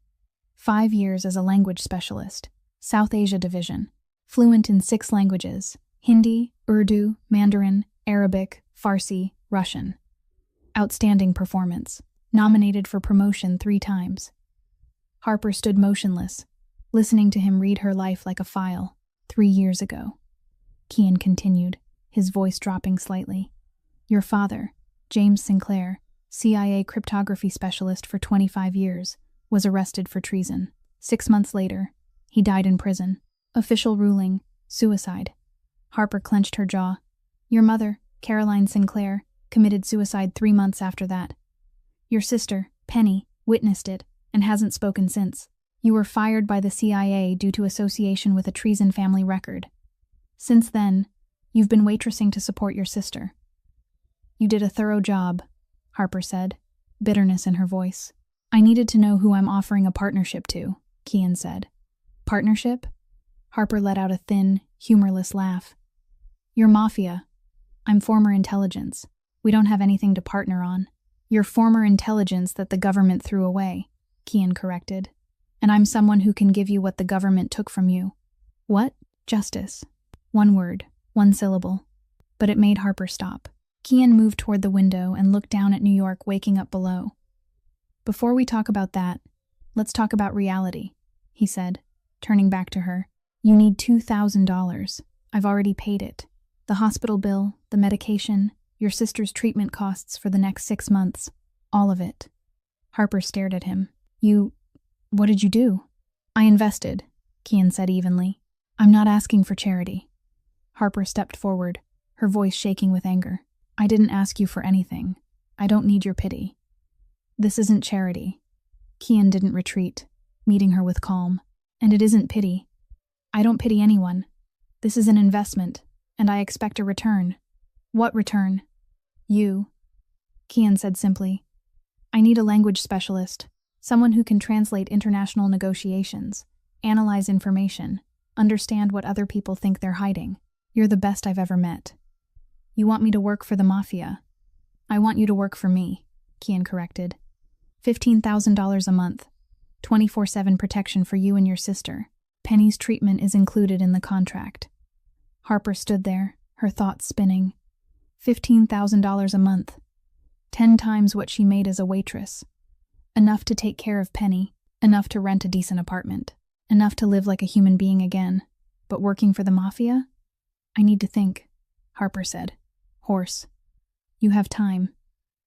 5 years as a language specialist, South Asia Division. Fluent in 6 languages: Hindi, Urdu, Mandarin, Arabic, Farsi, Russian. Outstanding performance. Nominated for promotion 3 times. Harper stood motionless, listening to him read her life like a file. 3 years ago. Kian continued, his voice dropping slightly. Your father, James Sinclair, CIA cryptography specialist for 25 years, was arrested for treason. 6 months later, he died in prison. Official ruling, suicide. Harper clenched her jaw. Your mother, Caroline Sinclair, committed suicide 3 months after that. Your sister, Penny, witnessed it and hasn't spoken since. You were fired by the CIA due to association with a treason family record. Since then, you've been waitressing to support your sister. You did a thorough job, Harper said, bitterness in her voice. I needed to know who I'm offering a partnership to, Kian said. Partnership? Harper let out a thin, humorless laugh. You're Mafia. I'm former intelligence. We don't have anything to partner on. You're former intelligence that the government threw away, Kian corrected. And I'm someone who can give you what the government took from you. What? Justice. 1 word, 1 syllable. But it made Harper stop. Kian moved toward the window and looked down at New York waking up below. Before we talk about that, let's talk about reality, he said, turning back to her. You need $2,000. I've already paid it. The hospital bill, the medication, your sister's treatment costs for the next 6 months. All of it. Harper stared at him. What did you do? I invested, Kian said evenly. I'm not asking for charity. Harper stepped forward, her voice shaking with anger. I didn't ask you for anything. I don't need your pity. This isn't charity. Kian didn't retreat, meeting her with calm. And it isn't pity. I don't pity anyone. This is an investment, and I expect a return. What return? You. Kian said simply. I need a language specialist, someone who can translate international negotiations, analyze information, understand what other people think they're hiding. You're the best I've ever met. You want me to work for the Mafia. I want you to work for me, Kian corrected. $15,000 a month. 24/7 protection for you and your sister. Penny's treatment is included in the contract. Harper stood there, her thoughts spinning. $15,000 a month. 10 times what she made as a waitress. Enough to take care of Penny, enough to rent a decent apartment, enough to live like a human being again. But working for the Mafia? I need to think, Harper said, hoarse. You have time.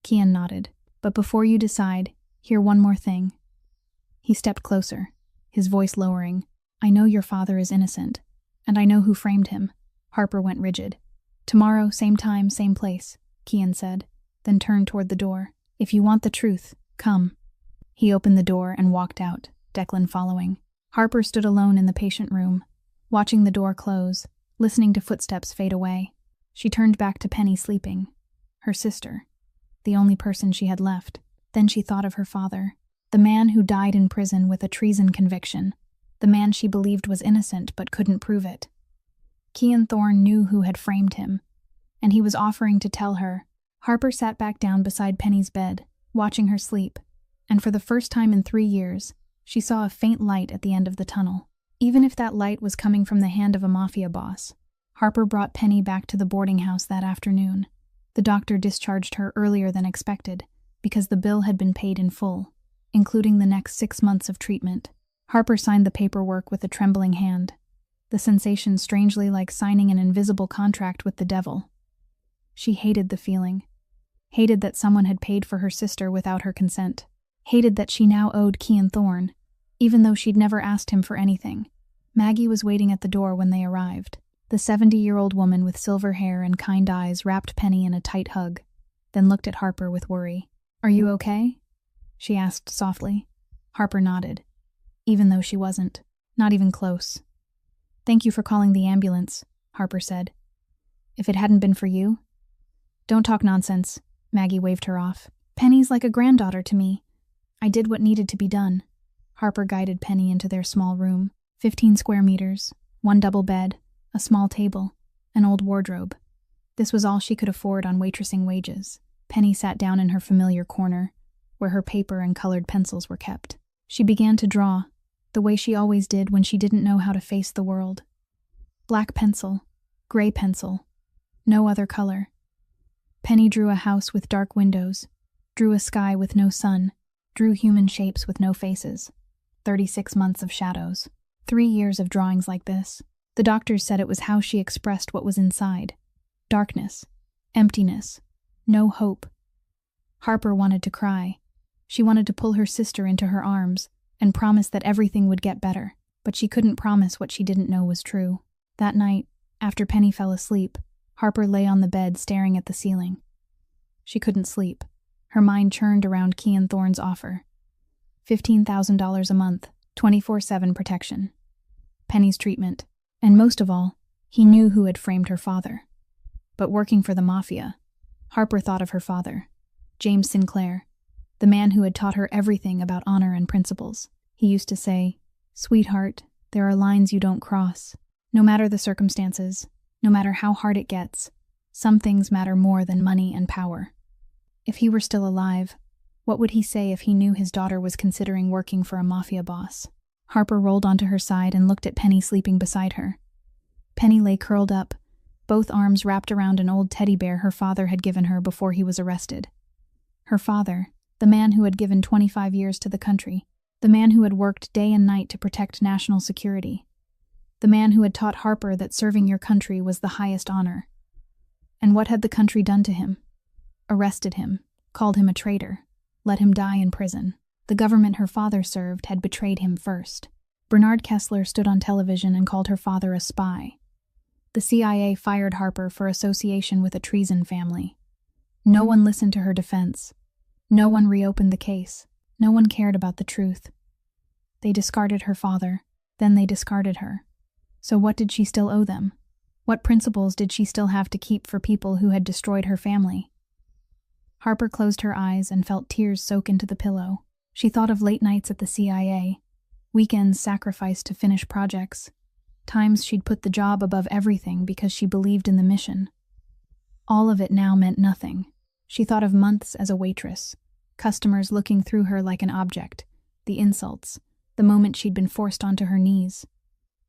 Kian nodded. But before you decide, hear one more thing. He stepped closer, his voice lowering. I know your father is innocent, and I know who framed him. Harper went rigid. Tomorrow, same time, same place, Kian said, then turned toward the door. If you want the truth, come. He opened the door and walked out, Declan following. Harper stood alone in the patient room, watching the door close, listening to footsteps fade away. She turned back to Penny sleeping. Her sister, the only person she had left. Then she thought of her father. The man who died in prison with a treason conviction. The man she believed was innocent but couldn't prove it. Kian Thorne knew who had framed him, and he was offering to tell her. Harper sat back down beside Penny's bed, watching her sleep, and for the first time in 3 years, she saw a faint light at the end of the tunnel. Even if that light was coming from the hand of a mafia boss. Harper brought Penny back to the boarding house that afternoon. The doctor discharged her earlier than expected, because the bill had been paid in full, including the next 6 months of treatment. Harper signed the paperwork with a trembling hand, the sensation strangely like signing an invisible contract with the devil. She hated the feeling. Hated that someone had paid for her sister without her consent. Hated that she now owed Kian Thorne, even though she'd never asked him for anything. Maggie was waiting at the door when they arrived. The 70-year-old woman with silver hair and kind eyes wrapped Penny in a tight hug, then looked at Harper with worry. Are you okay? She asked softly. Harper nodded, even though she wasn't. Not even close. Thank you for calling the ambulance, Harper said. If it hadn't been for you? Don't talk nonsense, Maggie waved her off. Penny's like a granddaughter to me. I did what needed to be done. Harper guided Penny into their small room. 15 square meters, 1 double bed, a small table, an old wardrobe. This was all she could afford on waitressing wages. Penny sat down in her familiar corner, where her paper and colored pencils were kept. She began to draw, the way she always did when she didn't know how to face the world. Black pencil, gray pencil, no other color. Penny drew a house with dark windows, drew a sky with no sun, drew human shapes with no faces. 36 months of shadows. 3 years of drawings like this. The doctors said it was how she expressed what was inside. Darkness, emptiness, no hope. Harper wanted to cry. She wanted to pull her sister into her arms and promise that everything would get better, but she couldn't promise what she didn't know was true. That night, after Penny fell asleep, Harper lay on the bed staring at the ceiling. She couldn't sleep. Her mind churned around Kean Thorne's offer. $15,000 a month, 24/7 protection. Penny's treatment. And most of all, he knew who had framed her father. But working for the Mafia, Harper thought of her father, James Sinclair, the man who had taught her everything about honor and principles. He used to say, "Sweetheart, there are lines you don't cross. No matter the circumstances, no matter how hard it gets, some things matter more than money and power." If he were still alive, what would he say if he knew his daughter was considering working for a mafia boss? Harper rolled onto her side and looked at Penny sleeping beside her. Penny lay curled up, both arms wrapped around an old teddy bear her father had given her before he was arrested. Her father, the man who had given 25 years to the country, the man who had worked day and night to protect national security, the man who had taught Harper that serving your country was the highest honor. And what had the country done to him? Arrested him, called him a traitor, let him die in prison. The government her father served had betrayed him first. Bernard Kessler stood on television and called her father a spy. The CIA fired Harper for association with a treason family. No one listened to her defense. No one reopened the case. No one cared about the truth. They discarded her father, then they discarded her. So what did she still owe them? What principles did she still have to keep for people who had destroyed her family? Harper closed her eyes and felt tears soak into the pillow. She thought of late nights at the CIA, weekends sacrificed to finish projects, times she'd put the job above everything because she believed in the mission. All of it now meant nothing. She thought of months as a waitress, customers looking through her like an object, the insults, the moment she'd been forced onto her knees.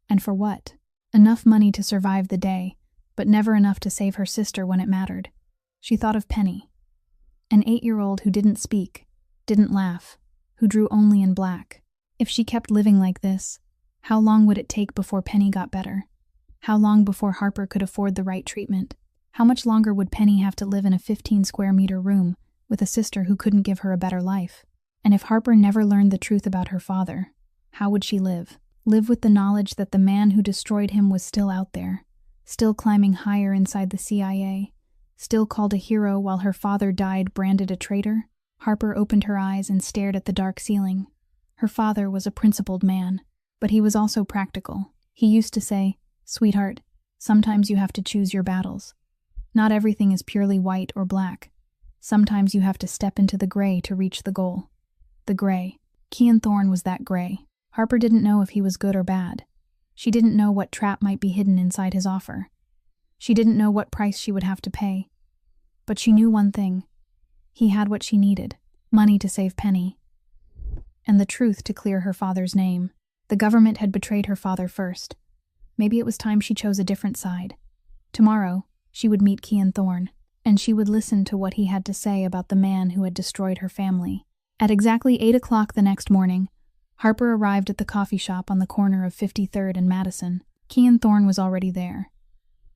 And for what? Enough money to survive the day, but never enough to save her sister when it mattered. She thought of Penny, an 8-year-old who didn't speak, didn't laugh, who drew only in black. If she kept living like this, how long would it take before Penny got better? How long before Harper could afford the right treatment? How much longer would Penny have to live in a 15-square-meter room with a sister who couldn't give her a better life? And if Harper never learned the truth about her father, how would she live? Live with the knowledge that the man who destroyed him was still out there, still climbing higher inside the CIA, still called a hero while her father died branded a traitor? Harper opened her eyes and stared at the dark ceiling. Her father was a principled man, but he was also practical. He used to say, "Sweetheart, sometimes you have to choose your battles. Not everything is purely white or black. Sometimes you have to step into the gray to reach the goal." The gray. Kean Thorne was that gray. Harper didn't know if he was good or bad. She didn't know what trap might be hidden inside his offer. She didn't know what price she would have to pay. But she knew one thing. He had what she needed, money to save Penny, and the truth to clear her father's name. The government had betrayed her father first. Maybe it was time she chose a different side. Tomorrow, she would meet Kean Thorne, and she would listen to what he had to say about the man who had destroyed her family. At exactly 8 o'clock the next morning, Harper arrived at the coffee shop on the corner of 53rd and Madison. Kean Thorne was already there,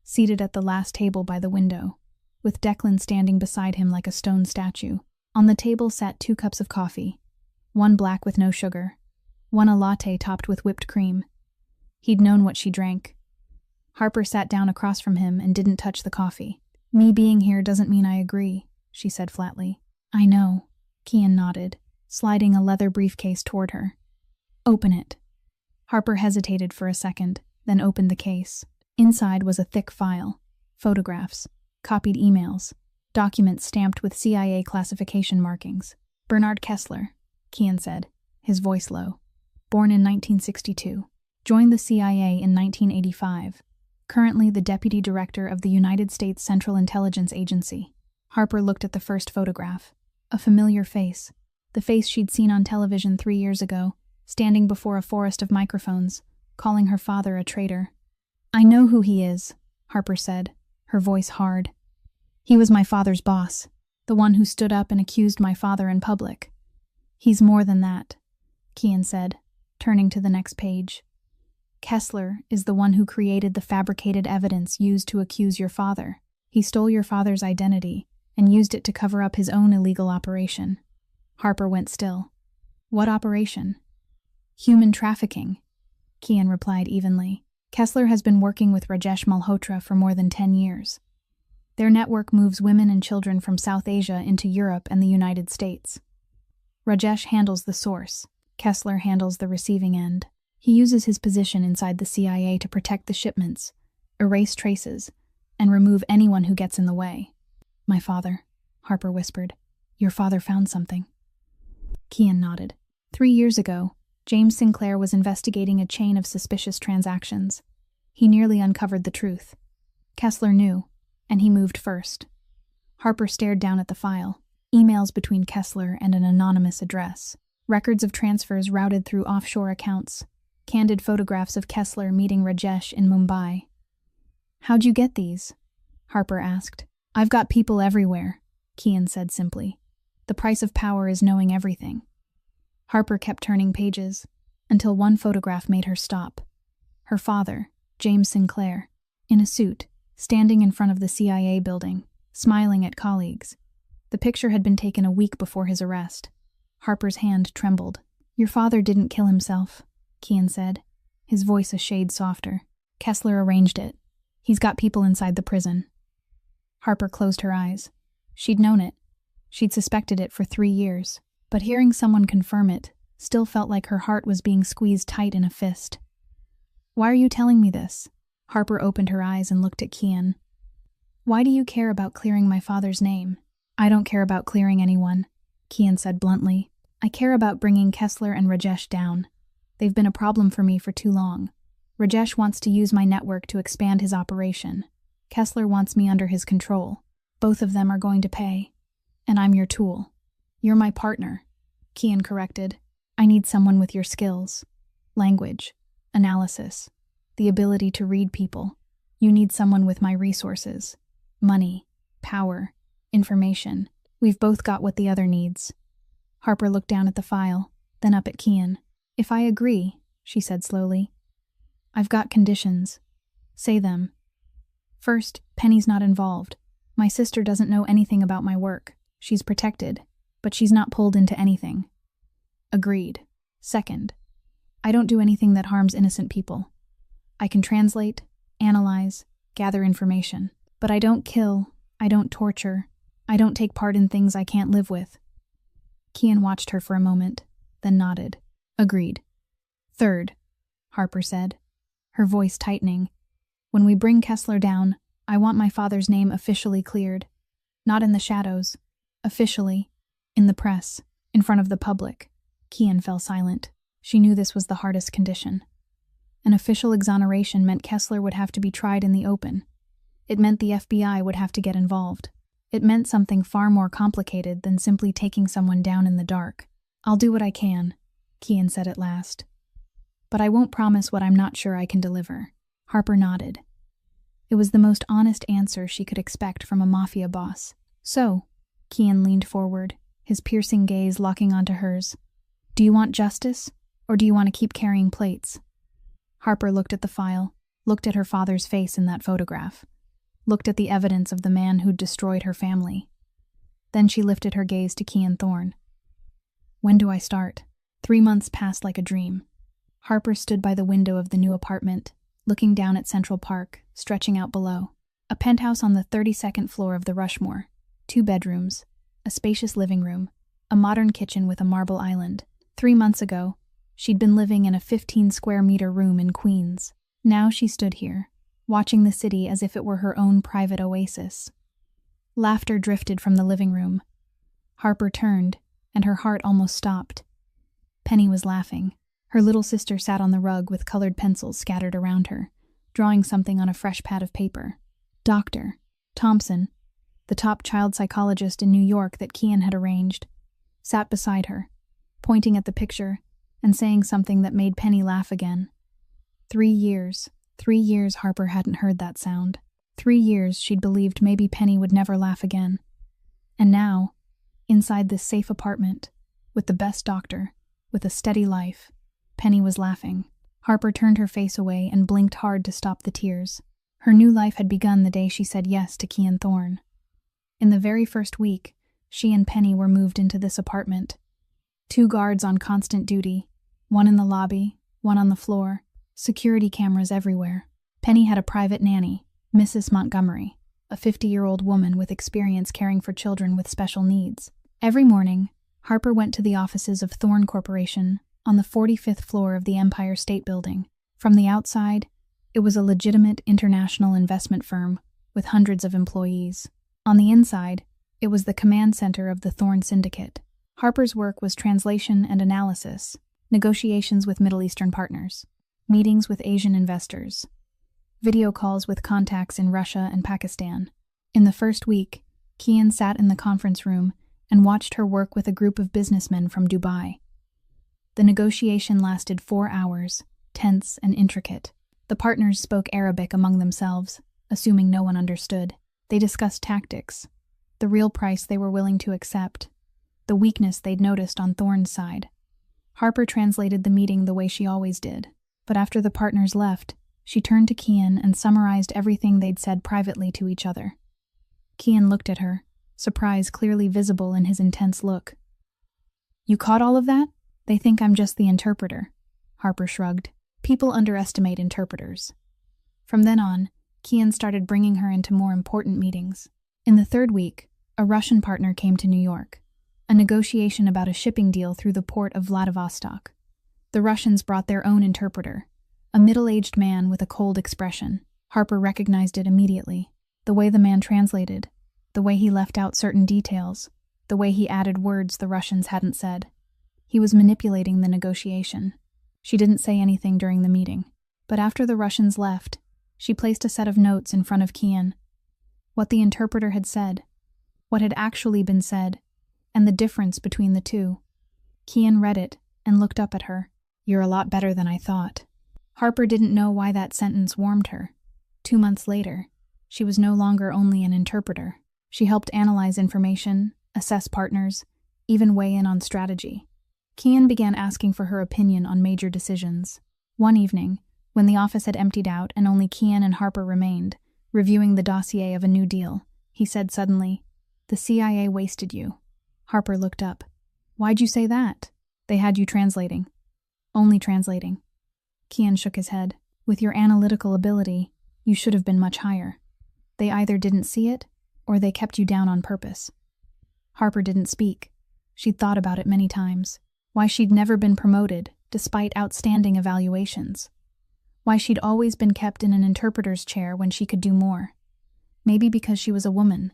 seated at the last table by the window, with Declan standing beside him like a stone statue. On the table sat 2 cups of coffee, one black with no sugar, one a latte topped with whipped cream. He'd known what she drank. Harper sat down across from him and didn't touch the coffee. "Me being here doesn't mean I agree," she said flatly. "I know," Kean nodded, sliding a leather briefcase toward her. "Open it." Harper hesitated for a second, then opened the case. Inside was a thick file, photographs, copied emails, documents stamped with CIA classification markings. "Bernard Kessler," Kean said, his voice low. "Born in 1962. Joined the CIA in 1985. Currently the Deputy Director of the United States Central Intelligence Agency." Harper looked at the first photograph. A familiar face. The face she'd seen on television 3 years ago, standing before a forest of microphones, calling her father a traitor. "I know who he is," Harper said, her voice hard. "He was my father's boss, the one who stood up and accused my father in public." "He's more than that," Kian said, turning to the next page. "Kessler is the one who created the fabricated evidence used to accuse your father. He stole your father's identity and used it to cover up his own illegal operation." Harper went still. "What operation?" "Human trafficking," Kian replied evenly. "Kessler has been working with Rajesh Malhotra for more than 10 years. Their network moves women and children from South Asia into Europe and the United States. Rajesh handles the source. Kessler handles the receiving end. He uses his position inside the CIA to protect the shipments, erase traces, and remove anyone who gets in the way." "My father," Harper whispered. "Your father found something." Kian nodded. 3 years ago, James Sinclair was investigating a chain of suspicious transactions. He nearly uncovered the truth. Kessler knew, and he moved first. Harper stared down at the file. Emails between Kessler and an anonymous address. Records of transfers routed through offshore accounts. Candid photographs of Kessler meeting Rajesh in Mumbai. "How'd you get these?" Harper asked. "I've got people everywhere," Kian said simply. "The price of power is knowing everything." Harper kept turning pages, until one photograph made her stop. Her father, James Sinclair, in a suit, standing in front of the CIA building, smiling at colleagues. The picture had been taken a week before his arrest. Harper's hand trembled. "Your father didn't kill himself," Kian said, his voice a shade softer. "Kessler arranged it. He's got people inside the prison." Harper closed her eyes. She'd known it. She'd suspected it for 3 years. But hearing someone confirm it still felt like her heart was being squeezed tight in a fist. "Why are you telling me this?" Harper opened her eyes and looked at Kian. "Why do you care about clearing my father's name?" "I don't care about clearing anyone," Kian said bluntly. "I care about bringing Kessler and Rajesh down. They've been a problem for me for too long. Rajesh wants to use my network to expand his operation. Kessler wants me under his control. Both of them are going to pay. And I'm your tool." "You're my partner," Kian corrected. "I need someone with your skills. Language, analysis, the ability to read people. You need someone with my resources. Money, power, information. We've both got what the other needs." Harper looked down at the file, then up at Kian. "If I agree," she said slowly, "I've got conditions. Say them." "First, Penny's not involved. My sister doesn't know anything about my work. She's protected, but she's not pulled into anything." "Agreed." "Second, I don't do anything that harms innocent people. I can translate, analyze, gather information, but I don't kill, I don't torture, I don't take part in things I can't live with." Kian watched her for a moment, then nodded. "Agreed." "Third," Harper said, her voice tightening, "when we bring Kessler down, I want my father's name officially cleared. Not in the shadows. Officially. In the press. In front of the public." Kian fell silent. She knew this was the hardest condition. An official exoneration meant Kessler would have to be tried in the open. It meant the FBI would have to get involved. It meant something far more complicated than simply taking someone down in the dark. "I'll do what I can," Kian said at last. "But I won't promise what I'm not sure I can deliver." Harper nodded. It was the most honest answer she could expect from a mafia boss. "So," Kian leaned forward, his piercing gaze locking onto hers, "do you want justice, or do you want to keep carrying plates?" Harper looked at the file, looked at her father's face in that photograph, looked at the evidence of the man who'd destroyed her family. Then she lifted her gaze to Kian Thorne. "When do I start?" 3 months passed like a dream. Harper stood by the window of the new apartment, looking down at Central Park, stretching out below. A penthouse on the 32nd floor of the Rushmore. 2 bedrooms, a spacious living room, a modern kitchen with a marble island. 3 months ago, she'd been living in a 15-square-meter room in Queens. Now she stood here, watching the city as if it were her own private oasis. Laughter drifted from the living room. Harper turned, and her heart almost stopped. Penny was laughing. Her little sister sat on the rug with colored pencils scattered around her, drawing something on a fresh pad of paper. Dr. Thompson, the top child psychologist in New York that Kian had arranged, sat beside her, pointing at the picture and saying something that made Penny laugh again. 3 years. 3 years Harper hadn't heard that sound. 3 years she'd believed maybe Penny would never laugh again. And now, inside this safe apartment, with the best doctor, with a steady life, Penny was laughing. Harper turned her face away and blinked hard to stop the tears. Her new life had begun the day she said yes to Kian Thorne. In the very first week, she and Penny were moved into this apartment. 2 guards on constant duty, one in the lobby, one on the floor, security cameras everywhere. Penny had a private nanny, Mrs. Montgomery, a 50-year-old woman with experience caring for children with special needs. Every morning, Harper went to the offices of Thorne Corporation on the 45th floor of the Empire State Building. From the outside, it was a legitimate international investment firm with hundreds of employees. On the inside, it was the command center of the Thorne Syndicate. Harper's work was translation and analysis, negotiations with Middle Eastern partners, meetings with Asian investors, video calls with contacts in Russia and Pakistan. In the first week, Kian sat in the conference room and watched her work with a group of businessmen from Dubai. The negotiation lasted 4 hours, tense and intricate. The partners spoke Arabic among themselves, assuming no one understood. They discussed tactics, the real price they were willing to accept, the weakness they'd noticed on Thorne's side. Harper translated the meeting the way she always did, but after the partners left, she turned to Kian and summarized everything they'd said privately to each other. Kian looked at her, surprise clearly visible in his intense look. "You caught all of that? They think I'm just the interpreter." Harper shrugged. People underestimate interpreters. From then on, Kian started bringing her into more important meetings. In the 3rd week, a Russian partner came to New York, a negotiation about a shipping deal through the port of Vladivostok. The Russians brought their own interpreter, a middle-aged man with a cold expression. Harper recognized it immediately. The way the man translated, the way he left out certain details, the way he added words the Russians hadn't said. He was manipulating the negotiation. She didn't say anything during the meeting, but after the Russians left, she placed a set of notes in front of Kian. What the interpreter had said, what had actually been said, and the difference between the two. Kian read it and looked up at her. "You're a lot better than I thought." Harper didn't know why that sentence warmed her. 2 months later, she was no longer only an interpreter. She helped analyze information, assess partners, even weigh in on strategy. Kian began asking for her opinion on major decisions. One evening, when the office had emptied out and only Kian and Harper remained, reviewing the dossier of a new deal, he said suddenly, "The CIA wasted you." Harper looked up. "Why'd you say that?" "They had you translating." "Only translating." Kian shook his head. "With your analytical ability, you should have been much higher. They either didn't see it, or they kept you down on purpose." Harper didn't speak. She'd thought about it many times. Why she'd never been promoted, despite outstanding evaluations. Why she'd always been kept in an interpreter's chair when she could do more. Maybe because she was a woman.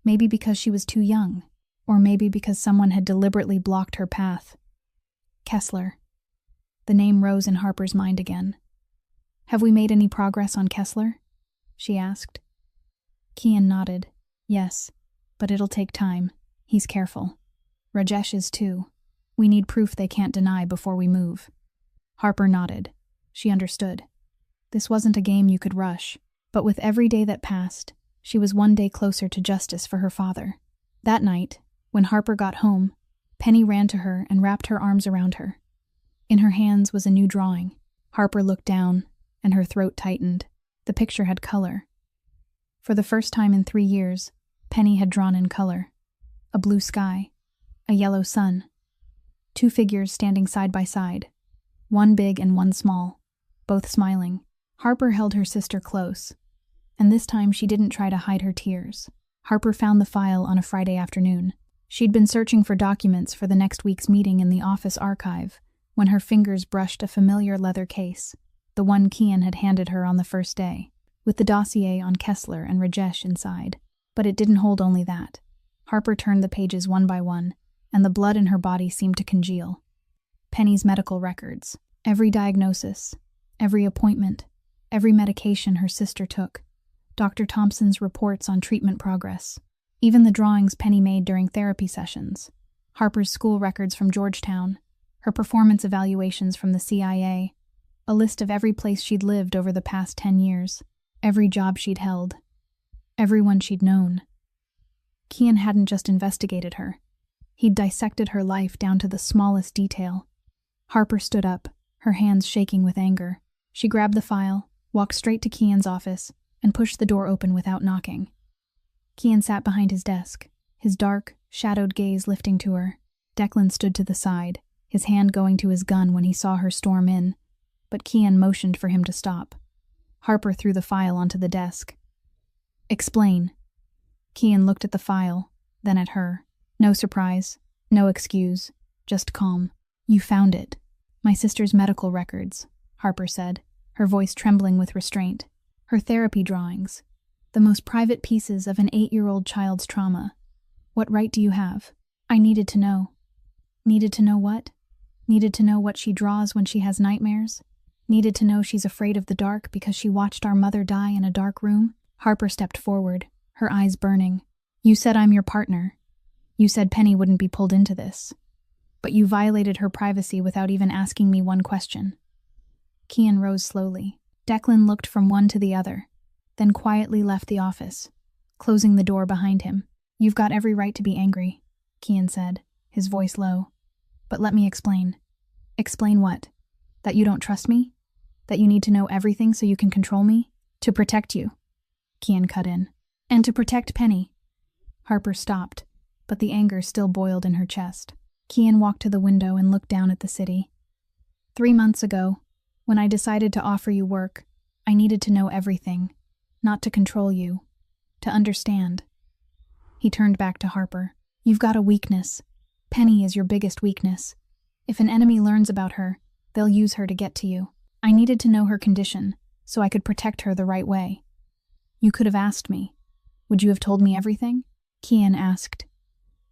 Maybe because she was too young. Or maybe because someone had deliberately blocked her path. Kessler. The name rose in Harper's mind again. "Have we made any progress on Kessler?" she asked. Kian nodded. "Yes, but it'll take time. He's careful. Rajesh is too. We need proof they can't deny before we move." Harper nodded. She understood. This wasn't a game you could rush, but with every day that passed, she was one day closer to justice for her father. That night, when Harper got home, Penny ran to her and wrapped her arms around her. In her hands was a new drawing. Harper looked down, and her throat tightened. The picture had color. For the first time in 3 years, Penny had drawn in color. A blue sky, a yellow sun. 2 figures standing side by side, one big and one small, both smiling. Harper held her sister close, and this time she didn't try to hide her tears. Harper found the file on a Friday afternoon. She'd been searching for documents for the next week's meeting in the office archive when her fingers brushed a familiar leather case, the one Kian had handed her on the first day, with the dossier on Kessler and Rajesh inside. But it didn't hold only that. Harper turned the pages one by one, and the blood in her body seemed to congeal. Penny's medical records, every diagnosis, every appointment, every medication her sister took, Dr. Thompson's reports on treatment progress, even the drawings Penny made during therapy sessions, Harper's school records from Georgetown, her performance evaluations from the CIA, a list of every place she'd lived over the past 10 years, every job she'd held, everyone she'd known. Kian hadn't just investigated her. He'd dissected her life down to the smallest detail. Harper stood up, her hands shaking with anger. She grabbed the file, walked straight to Kian's office, and pushed the door open without knocking. Kian sat behind his desk, his dark, shadowed gaze lifting to her. Declan stood to the side, his hand going to his gun when he saw her storm in, but Kian motioned for him to stop. Harper threw the file onto the desk. "Explain." Kian looked at the file, then at her. No surprise, no excuse, just calm. "You found it." "My sister's medical records," Harper said, her voice trembling with restraint. "Her therapy drawings. The most private pieces of an 8-year-old child's trauma. What right do you have?" "I needed to know." "Needed to know what?" "Needed to know what she draws when she has nightmares? Needed to know she's afraid of the dark because she watched our mother die in a dark room?" Harper stepped forward, her eyes burning. "You said I'm your partner. You said Penny wouldn't be pulled into this. But you violated her privacy without even asking me one question." Kian rose slowly. Declan looked from one to the other, then quietly left the office, closing the door behind him. "You've got every right to be angry," Kian said, his voice low. "But let me explain." "Explain what? That you don't trust me? That you need to know everything so you can control me? To protect you," Kian cut in. "And to protect Penny." Harper stopped, but the anger still boiled in her chest. Kian walked to the window and looked down at the city. 3 months ago, when I decided to offer you work, I needed to know everything, not to control you, to understand. He turned back to Harper. "You've got a weakness. Penny is your biggest weakness. If an enemy learns about her, they'll use her to get to you. I needed to know her condition, so I could protect her the right way. You could have asked me. Would you have told me everything?" Kian asked.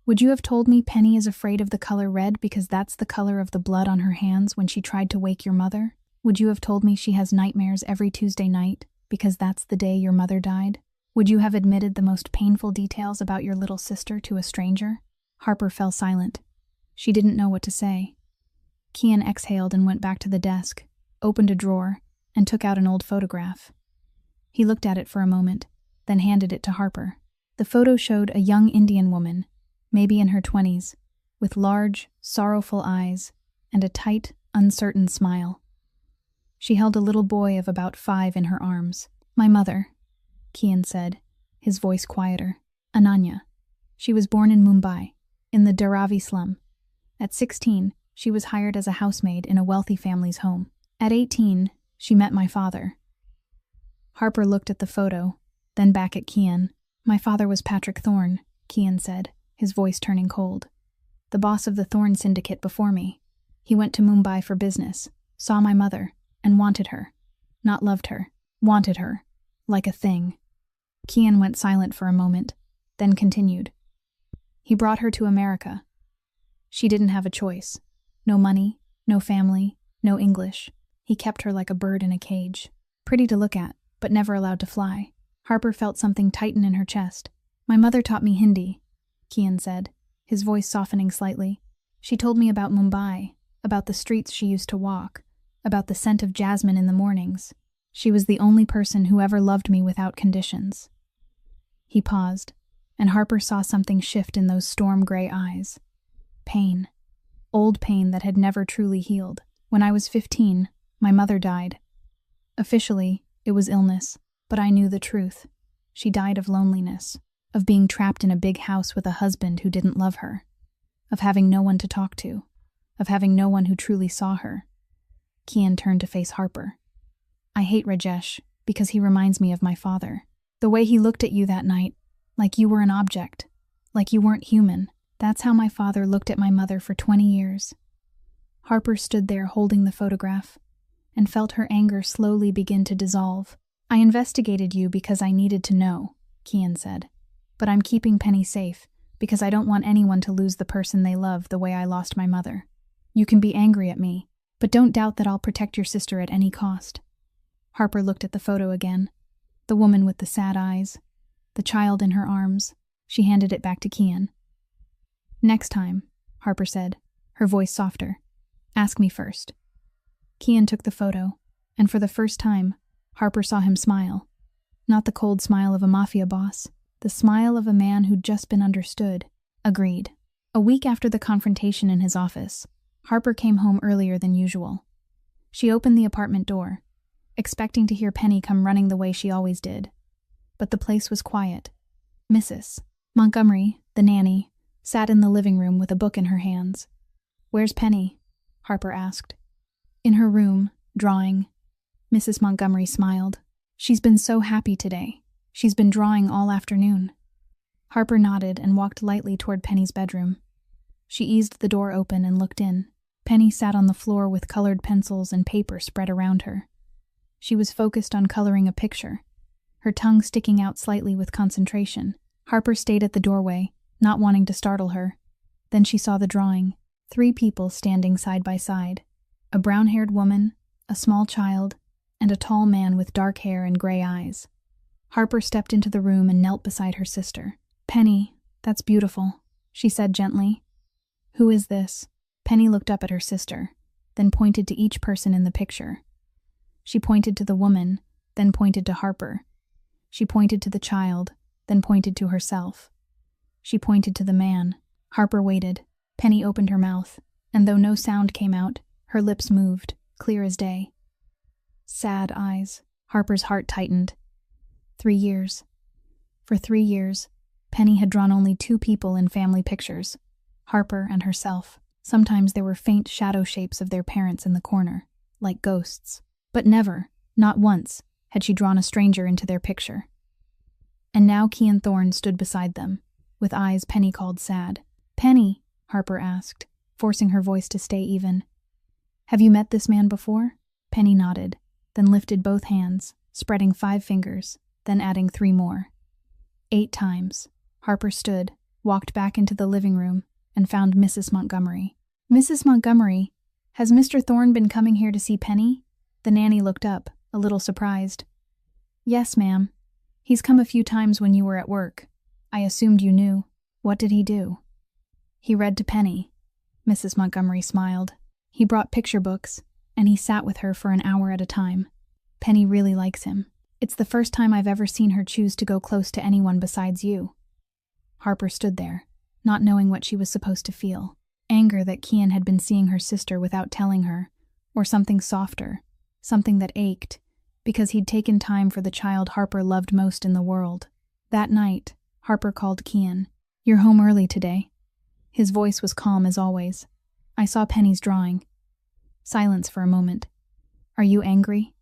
"Would you have told me Penny is afraid of the color red because that's the color of the blood on her hands when she tried to wake your mother? Would you have told me she has nightmares every Tuesday night because that's the day your mother died? Would you have admitted the most painful details about your little sister to a stranger?" Harper fell silent. She didn't know what to say. Kian exhaled and went back to the desk, opened a drawer, and took out an old photograph. He looked at it for a moment, then handed it to Harper. The photo showed a young Indian woman, maybe in her 20s, with large, sorrowful eyes and a tight, uncertain smile. She held a little boy of about 5 in her arms. "My mother," Kian said, his voice quieter. "Ananya. She was born in Mumbai, in the Dharavi slum. At 16, she was hired as a housemaid in a wealthy family's home. At 18, she met my father." Harper looked at the photo, then back at Kian. "My father was Patrick Thorne," Kian said, his voice turning cold. "The boss of the Thorne syndicate before me. He went to Mumbai for business, saw my mother, and wanted her. Not loved her. Wanted her. Like a thing." Kian went silent for a moment, then continued. "He brought her to America. She didn't have a choice. No money, no family, no English. He kept her like a bird in a cage. Pretty to look at, but never allowed to fly." Harper felt something tighten in her chest. "My mother taught me Hindi," Kian said, his voice softening slightly. "She told me about Mumbai, about the streets she used to walk, about the scent of jasmine in the mornings. She was the only person who ever loved me without conditions." He paused, and Harper saw something shift in those storm-gray eyes. Pain. Old pain that had never truly healed. "When I was 15, my mother died. Officially, it was illness, but I knew the truth. She died of loneliness, of being trapped in a big house with a husband who didn't love her, of having no one to talk to, of having no one who truly saw her." Kian turned to face Harper. "I hate Rajesh because he reminds me of my father. The way he looked at you that night, like you were an object, like you weren't human. That's how my father looked at my mother for 20 years. Harper stood there holding the photograph and felt her anger slowly begin to dissolve. "I investigated you because I needed to know," Kian said. "But I'm keeping Penny safe because I don't want anyone to lose the person they love the way I lost my mother. You can be angry at me, but don't doubt that I'll protect your sister at any cost." Harper looked at the photo again. The woman with the sad eyes, the child in her arms. She handed it back to Kian. "Next time," Harper said, her voice softer, Ask me first. Kian took the photo, and for the first time, Harper saw him smile. Not the cold smile of a mafia boss, the smile of a man who'd just been understood. Agreed. A week after the confrontation in his office, Harper came home earlier than usual. She opened the apartment door, expecting to hear Penny come running the way she always did. But the place was quiet. Mrs. Montgomery, the nanny, sat in the living room with a book in her hands. "Where's Penny?" Harper asked. "In her room, drawing." Mrs. Montgomery smiled. "She's been so happy today. She's been drawing all afternoon." Harper nodded and walked lightly toward Penny's bedroom. She eased the door open and looked in. Penny sat on the floor with colored pencils and paper spread around her. She was focused on coloring a picture, her tongue sticking out slightly with concentration. Harper stayed at the doorway, not wanting to startle her. Then she saw the drawing. 3 people standing side by side. A brown-haired woman, a small child, and a tall man with dark hair and gray eyes. Harper stepped into the room and knelt beside her sister. "Penny, that's beautiful," she said gently. "Who is this?" Penny looked up at her sister, then pointed to each person in the picture. She pointed to the woman, then pointed to Harper. She pointed to the child, then pointed to herself. She pointed to the man. Harper waited. Penny opened her mouth, and though no sound came out, her lips moved, clear as day. Sad eyes. Harper's heart tightened. 3 years. For 3 years, Penny had drawn only 2 people in family pictures, Harper and herself. Sometimes there were faint shadow shapes of their parents in the corner, like ghosts. But never, not once, had she drawn a stranger into their picture. And now Kian Thorne stood beside them, with eyes Penny called sad. "Penny," Harper asked, forcing her voice to stay even. "Have you met this man before?" Penny nodded, then lifted both hands, spreading 5 fingers, then adding 3 more. 8 times. Harper stood, walked back into the living room, and found Mrs. Montgomery. "Mrs. Montgomery, has Mr. Thorne been coming here to see Penny?" The nanny looked up, a little surprised. "Yes, ma'am. He's come a few times when you were at work. I assumed you knew. What did he do?" "He read to Penny." Mrs. Montgomery smiled. "He brought picture books, and he sat with her for an hour at a time. Penny really likes him. It's the first time I've ever seen her choose to go close to anyone besides you." Harper stood there, not knowing what she was supposed to feel. Anger that Kian had been seeing her sister without telling her, or something softer, something that ached, because he'd taken time for the child Harper loved most in the world. That night, Harper called Kian. "You're home early today." His voice was calm as always. "I saw Penny's drawing." Silence for a moment. "Are you angry?"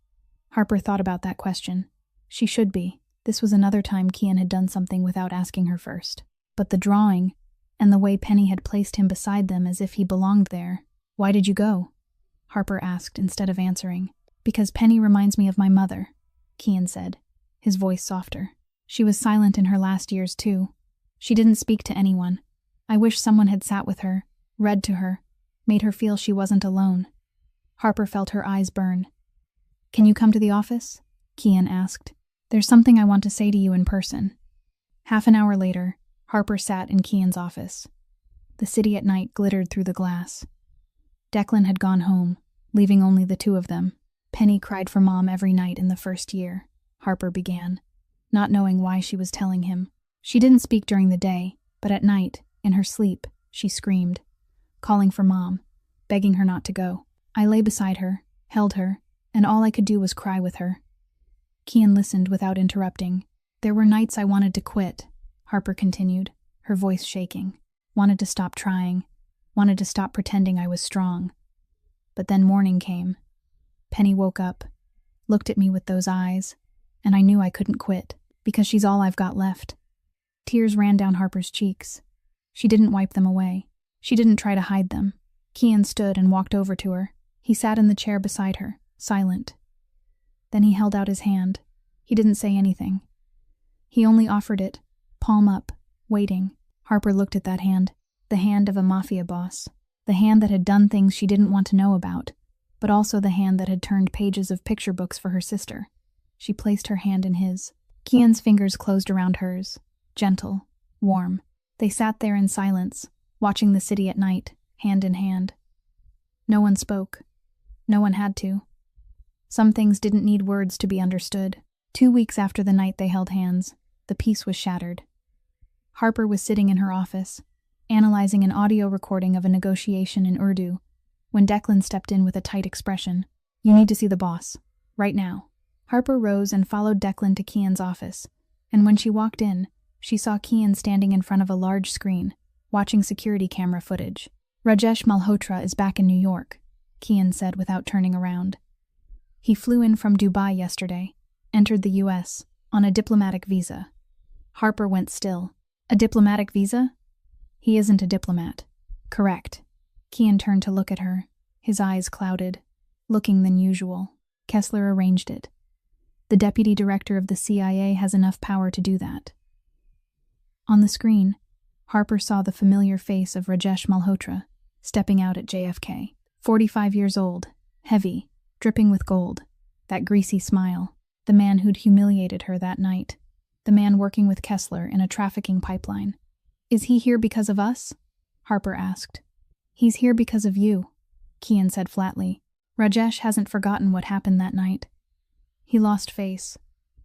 Harper thought about that question. She should be. This was another time Kian had done something without asking her first. But the drawing, and the way Penny had placed him beside them as if he belonged there. "Why did you go?" Harper asked instead of answering. "Because Penny reminds me of my mother," Kian said, his voice softer. "She was silent in her last years too. She didn't speak to anyone. I wish someone had sat with her, read to her, made her feel she wasn't alone." Harper felt her eyes burn. "Can you come to the office?" Kian asked. "There's something I want to say to you in person." Half an hour later, Harper sat in Kian's office. The city at night glittered through the glass. Declan had gone home, leaving only the 2 of them. "Penny cried for Mom every night in the first year," Harper began, not knowing why she was telling him. "She didn't speak during the day, but at night, in her sleep, she screamed, calling for Mom, begging her not to go. I lay beside her, held her, and all I could do was cry with her." Kian listened without interrupting. "There were nights I wanted to quit," Harper continued, her voice shaking. "Wanted to stop trying, wanted to stop pretending I was strong. But then morning came. Penny woke up, looked at me with those eyes, and I knew I couldn't quit, because she's all I've got left." Tears ran down Harper's cheeks. She didn't wipe them away. She didn't try to hide them. Kian stood and walked over to her. He sat in the chair beside her, silent. Then he held out his hand. He didn't say anything. He only offered it, palm up, waiting. Harper looked at that hand, the hand of a mafia boss, the hand that had done things she didn't want to know about, but also the hand that had turned pages of picture books for her sister. She placed her hand in his. Kian's fingers closed around hers, gentle, warm. They sat there in silence, watching the city at night, hand in hand. No one spoke. No one had to. Some things didn't need words to be understood. 2 weeks after the night they held hands, the peace was shattered. Harper was sitting in her office, analyzing an audio recording of a negotiation in Urdu, when Declan stepped in with a tight expression. "You need to see the boss. Right now." Harper rose and followed Declan to Kian's office, and when she walked in, she saw Kian standing in front of a large screen, watching security camera footage. "Rajesh Malhotra is back in New York," Kian said without turning around. "He flew in from Dubai yesterday, entered the US, on a diplomatic visa." Harper went still. "A diplomatic visa?" "He isn't a diplomat." "Correct." Kian turned to look at her, his eyes clouded, looking than usual. "Kessler arranged it. The deputy director of the CIA has enough power to do that." On the screen, Harper saw the familiar face of Rajesh Malhotra, stepping out at JFK. 45 years old, heavy, dripping with gold, that greasy smile, the man who'd humiliated her that night, the man working with Kessler in a trafficking pipeline. "Is he here because of us?" Harper asked. "He's here because of you," Kian said flatly. "Rajesh hasn't forgotten what happened that night. He lost face,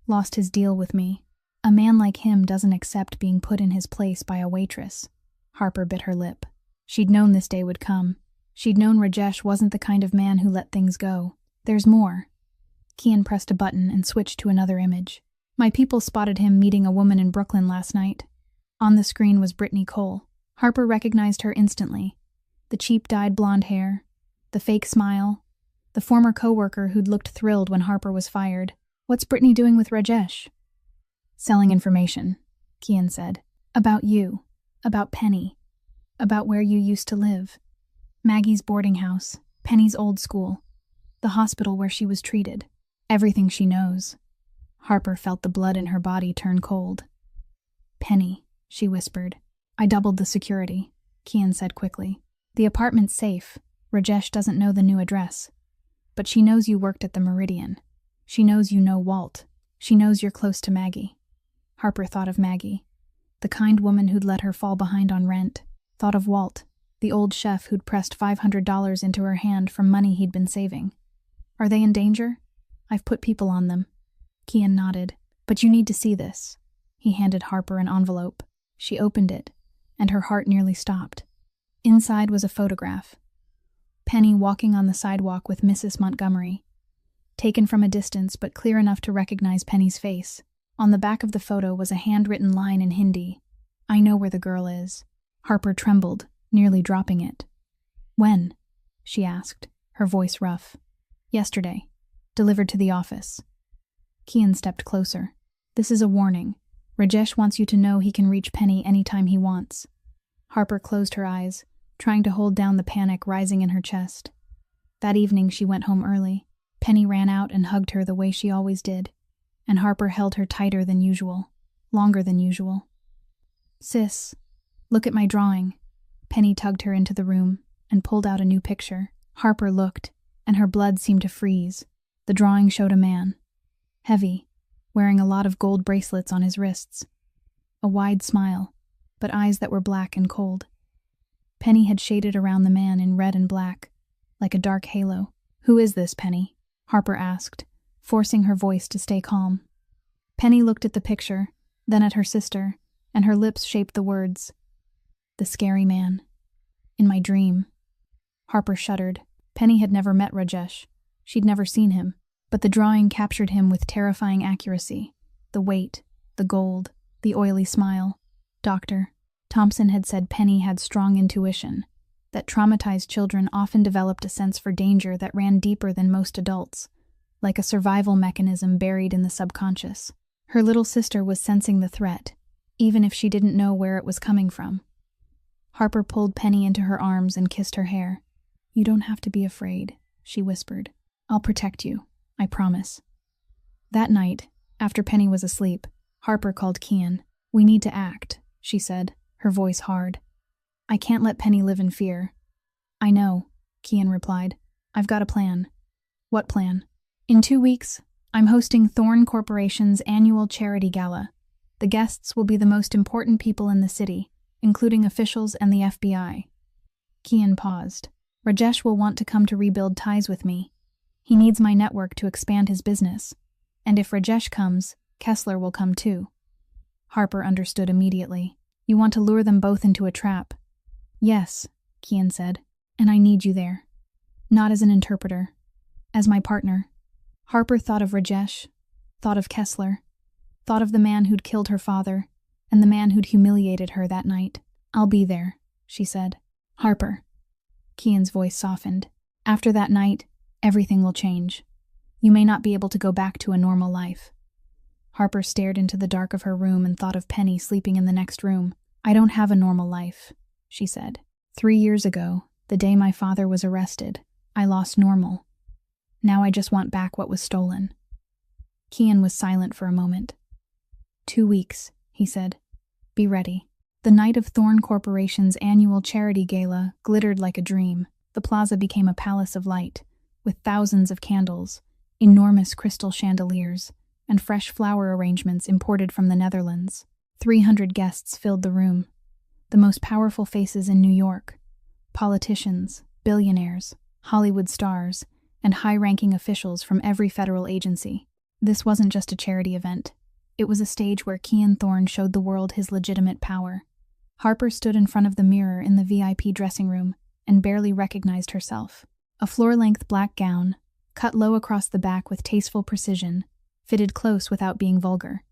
lost his deal with me. A man like him doesn't accept being put in his place by a waitress." Harper bit her lip. She'd known this day would come. She'd known Rajesh wasn't the kind of man who let things go. "There's more." Kian pressed a button and switched to another image. "My people spotted him meeting a woman in Brooklyn last night." On the screen was Brittany Cole. Harper recognized her instantly. The cheap dyed blonde hair, the fake smile, the former co-worker who'd looked thrilled when Harper was fired. "What's Brittany doing with Rajesh?" "Selling information," Kian said. "About you, about Penny, about where you used to live. Maggie's boarding house, Penny's old school, the hospital where she was treated. Everything she knows." Harper felt the blood in her body turn cold. "Penny," she whispered. "I doubled the security," Kian said quickly. "The apartment's safe. Rajesh doesn't know the new address. But she knows you worked at the Meridian. She knows you know Walt. She knows you're close to Maggie." Harper thought of Maggie, the kind woman who'd let her fall behind on rent. Thought of Walt, the old chef who'd pressed $500 into her hand from money he'd been saving. "Are they in danger?" "I've put people on them." Kian nodded. "But you need to see this." He handed Harper an envelope. She opened it, and her heart nearly stopped. Inside was a photograph. Penny walking on the sidewalk with Mrs. Montgomery. Taken from a distance but clear enough to recognize Penny's face. On the back of the photo was a handwritten line in Hindi. "I know where the girl is." Harper trembled, nearly dropping it. "When?" she asked, her voice rough. "Yesterday. Delivered to the office." Kian stepped closer. "This is a warning. Rajesh wants you to know he can reach Penny anytime he wants." Harper closed her eyes, trying to hold down the panic rising in her chest. That evening she went home early. Penny ran out and hugged her the way she always did, and Harper held her tighter than usual, longer than usual. "Sis, look at my drawing." Penny tugged her into the room and pulled out a new picture. Harper looked, and her blood seemed to freeze. The drawing showed a man, heavy, wearing a lot of gold bracelets on his wrists. A wide smile, but eyes that were black and cold. Penny had shaded around the man in red and black, like a dark halo. "Who is this, Penny?" Harper asked, forcing her voice to stay calm. Penny looked at the picture, then at her sister, and her lips shaped the words, "The scary man. In my dream." Harper shuddered. Penny had never met Rajesh. She'd never seen him, but the drawing captured him with terrifying accuracy. The weight, the gold, the oily smile. Dr. Thompson had said Penny had strong intuition, that traumatized children often developed a sense for danger that ran deeper than most adults, like a survival mechanism buried in the subconscious. Her little sister was sensing the threat, even if she didn't know where it was coming from. Harper pulled Penny into her arms and kissed her hair. "You don't have to be afraid," she whispered. "I'll protect you, I promise." That night, after Penny was asleep, Harper called Kian. "We need to act," she said, her voice hard. "I can't let Penny live in fear." "I know," Kian replied. "I've got a plan." "What plan?" "In 2 weeks, I'm hosting Thorn Corporation's annual charity gala. The guests will be the most important people in the city, including officials and the FBI. Kian paused. Rajesh will want to come to rebuild ties with me. He needs my network to expand his business. And if Rajesh comes, Kessler will come too. Harper understood immediately. You want to lure them both into a trap. Yes, Kian said, and I need you there. Not as an interpreter. As my partner. Harper thought of Rajesh, thought of Kessler, thought of the man who'd killed her father, and the man who'd humiliated her that night. I'll be there, she said. Harper. Kian's voice softened. After that night, everything will change. You may not be able to go back to a normal life. Harper stared into the dark of her room and thought of Penny sleeping in the next room. I don't have a normal life, she said. 3 years ago, the day my father was arrested, I lost normal. Now I just want back what was stolen. Kian was silent for a moment. 2 weeks, he said. Be ready. The night of Thorn Corporation's annual charity gala glittered like a dream. The plaza became a palace of light, with thousands of candles, enormous crystal chandeliers, and fresh flower arrangements imported from the Netherlands. 300 guests filled the room. The most powerful faces in New York. Politicians, billionaires, Hollywood stars, and high-ranking officials from every federal agency. This wasn't just a charity event. It was a stage where Kian Thorne showed the world his legitimate power. Harper stood in front of the mirror in the VIP dressing room and barely recognized herself. A floor-length black gown, cut low across the back with tasteful precision, fitted close without being vulgar.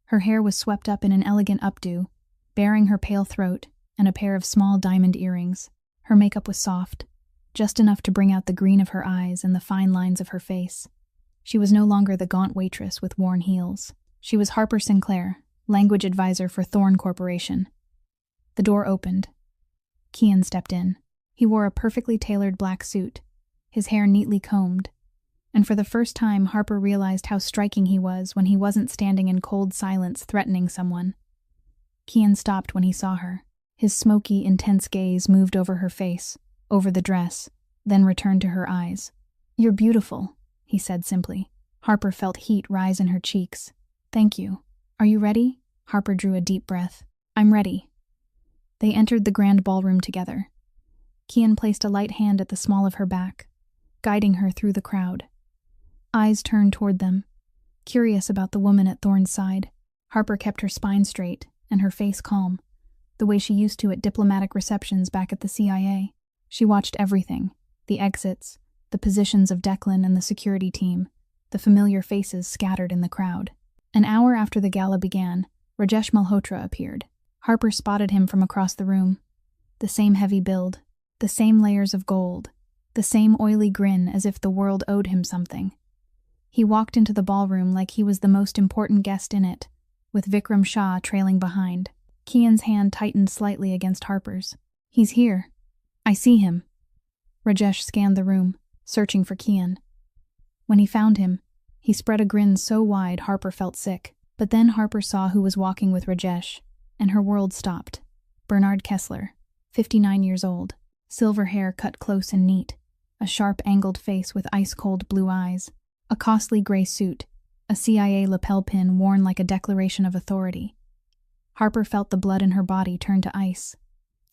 Her hair was swept up in an elegant updo, baring her pale throat and a pair of small diamond earrings. Her makeup was soft, just enough to bring out the green of her eyes and the fine lines of her face. She was no longer the gaunt waitress with worn heels. She was Harper Sinclair, language advisor for Thorn Corporation. The door opened. Kian stepped in. He wore a perfectly tailored black suit, his hair neatly combed, and for the first time Harper realized how striking he was when he wasn't standing in cold silence threatening someone. Kian stopped when he saw her. His smoky, intense gaze moved over her face, over the dress, then returned to her eyes. You're beautiful, he said simply. Harper felt heat rise in her cheeks. Thank you. Are you ready? Harper drew a deep breath. I'm ready. They entered the grand ballroom together. Kian placed a light hand at the small of her back, guiding her through the crowd. Eyes turned toward them, curious about the woman at Thorne's side. Harper kept her spine straight and her face calm, the way she used to at diplomatic receptions back at the CIA. She watched everything, the exits, the positions of Declan and the security team, the familiar faces scattered in the crowd. An hour after the gala began, Rajesh Malhotra appeared. Harper spotted him from across the room. The same heavy build, the same layers of gold, the same oily grin as if the world owed him something. He walked into the ballroom like he was the most important guest in it, with Vikram Shah trailing behind. Kian's hand tightened slightly against Harper's. He's here. I see him. Rajesh scanned the room, searching for Kian. When he found him, he spread a grin so wide Harper felt sick. But then Harper saw who was walking with Rajesh, and her world stopped. Bernard Kessler, 59 years old, silver hair cut close and neat, a sharp angled face with ice-cold blue eyes, a costly gray suit, a CIA lapel pin worn like a declaration of authority. Harper felt the blood in her body turn to ice.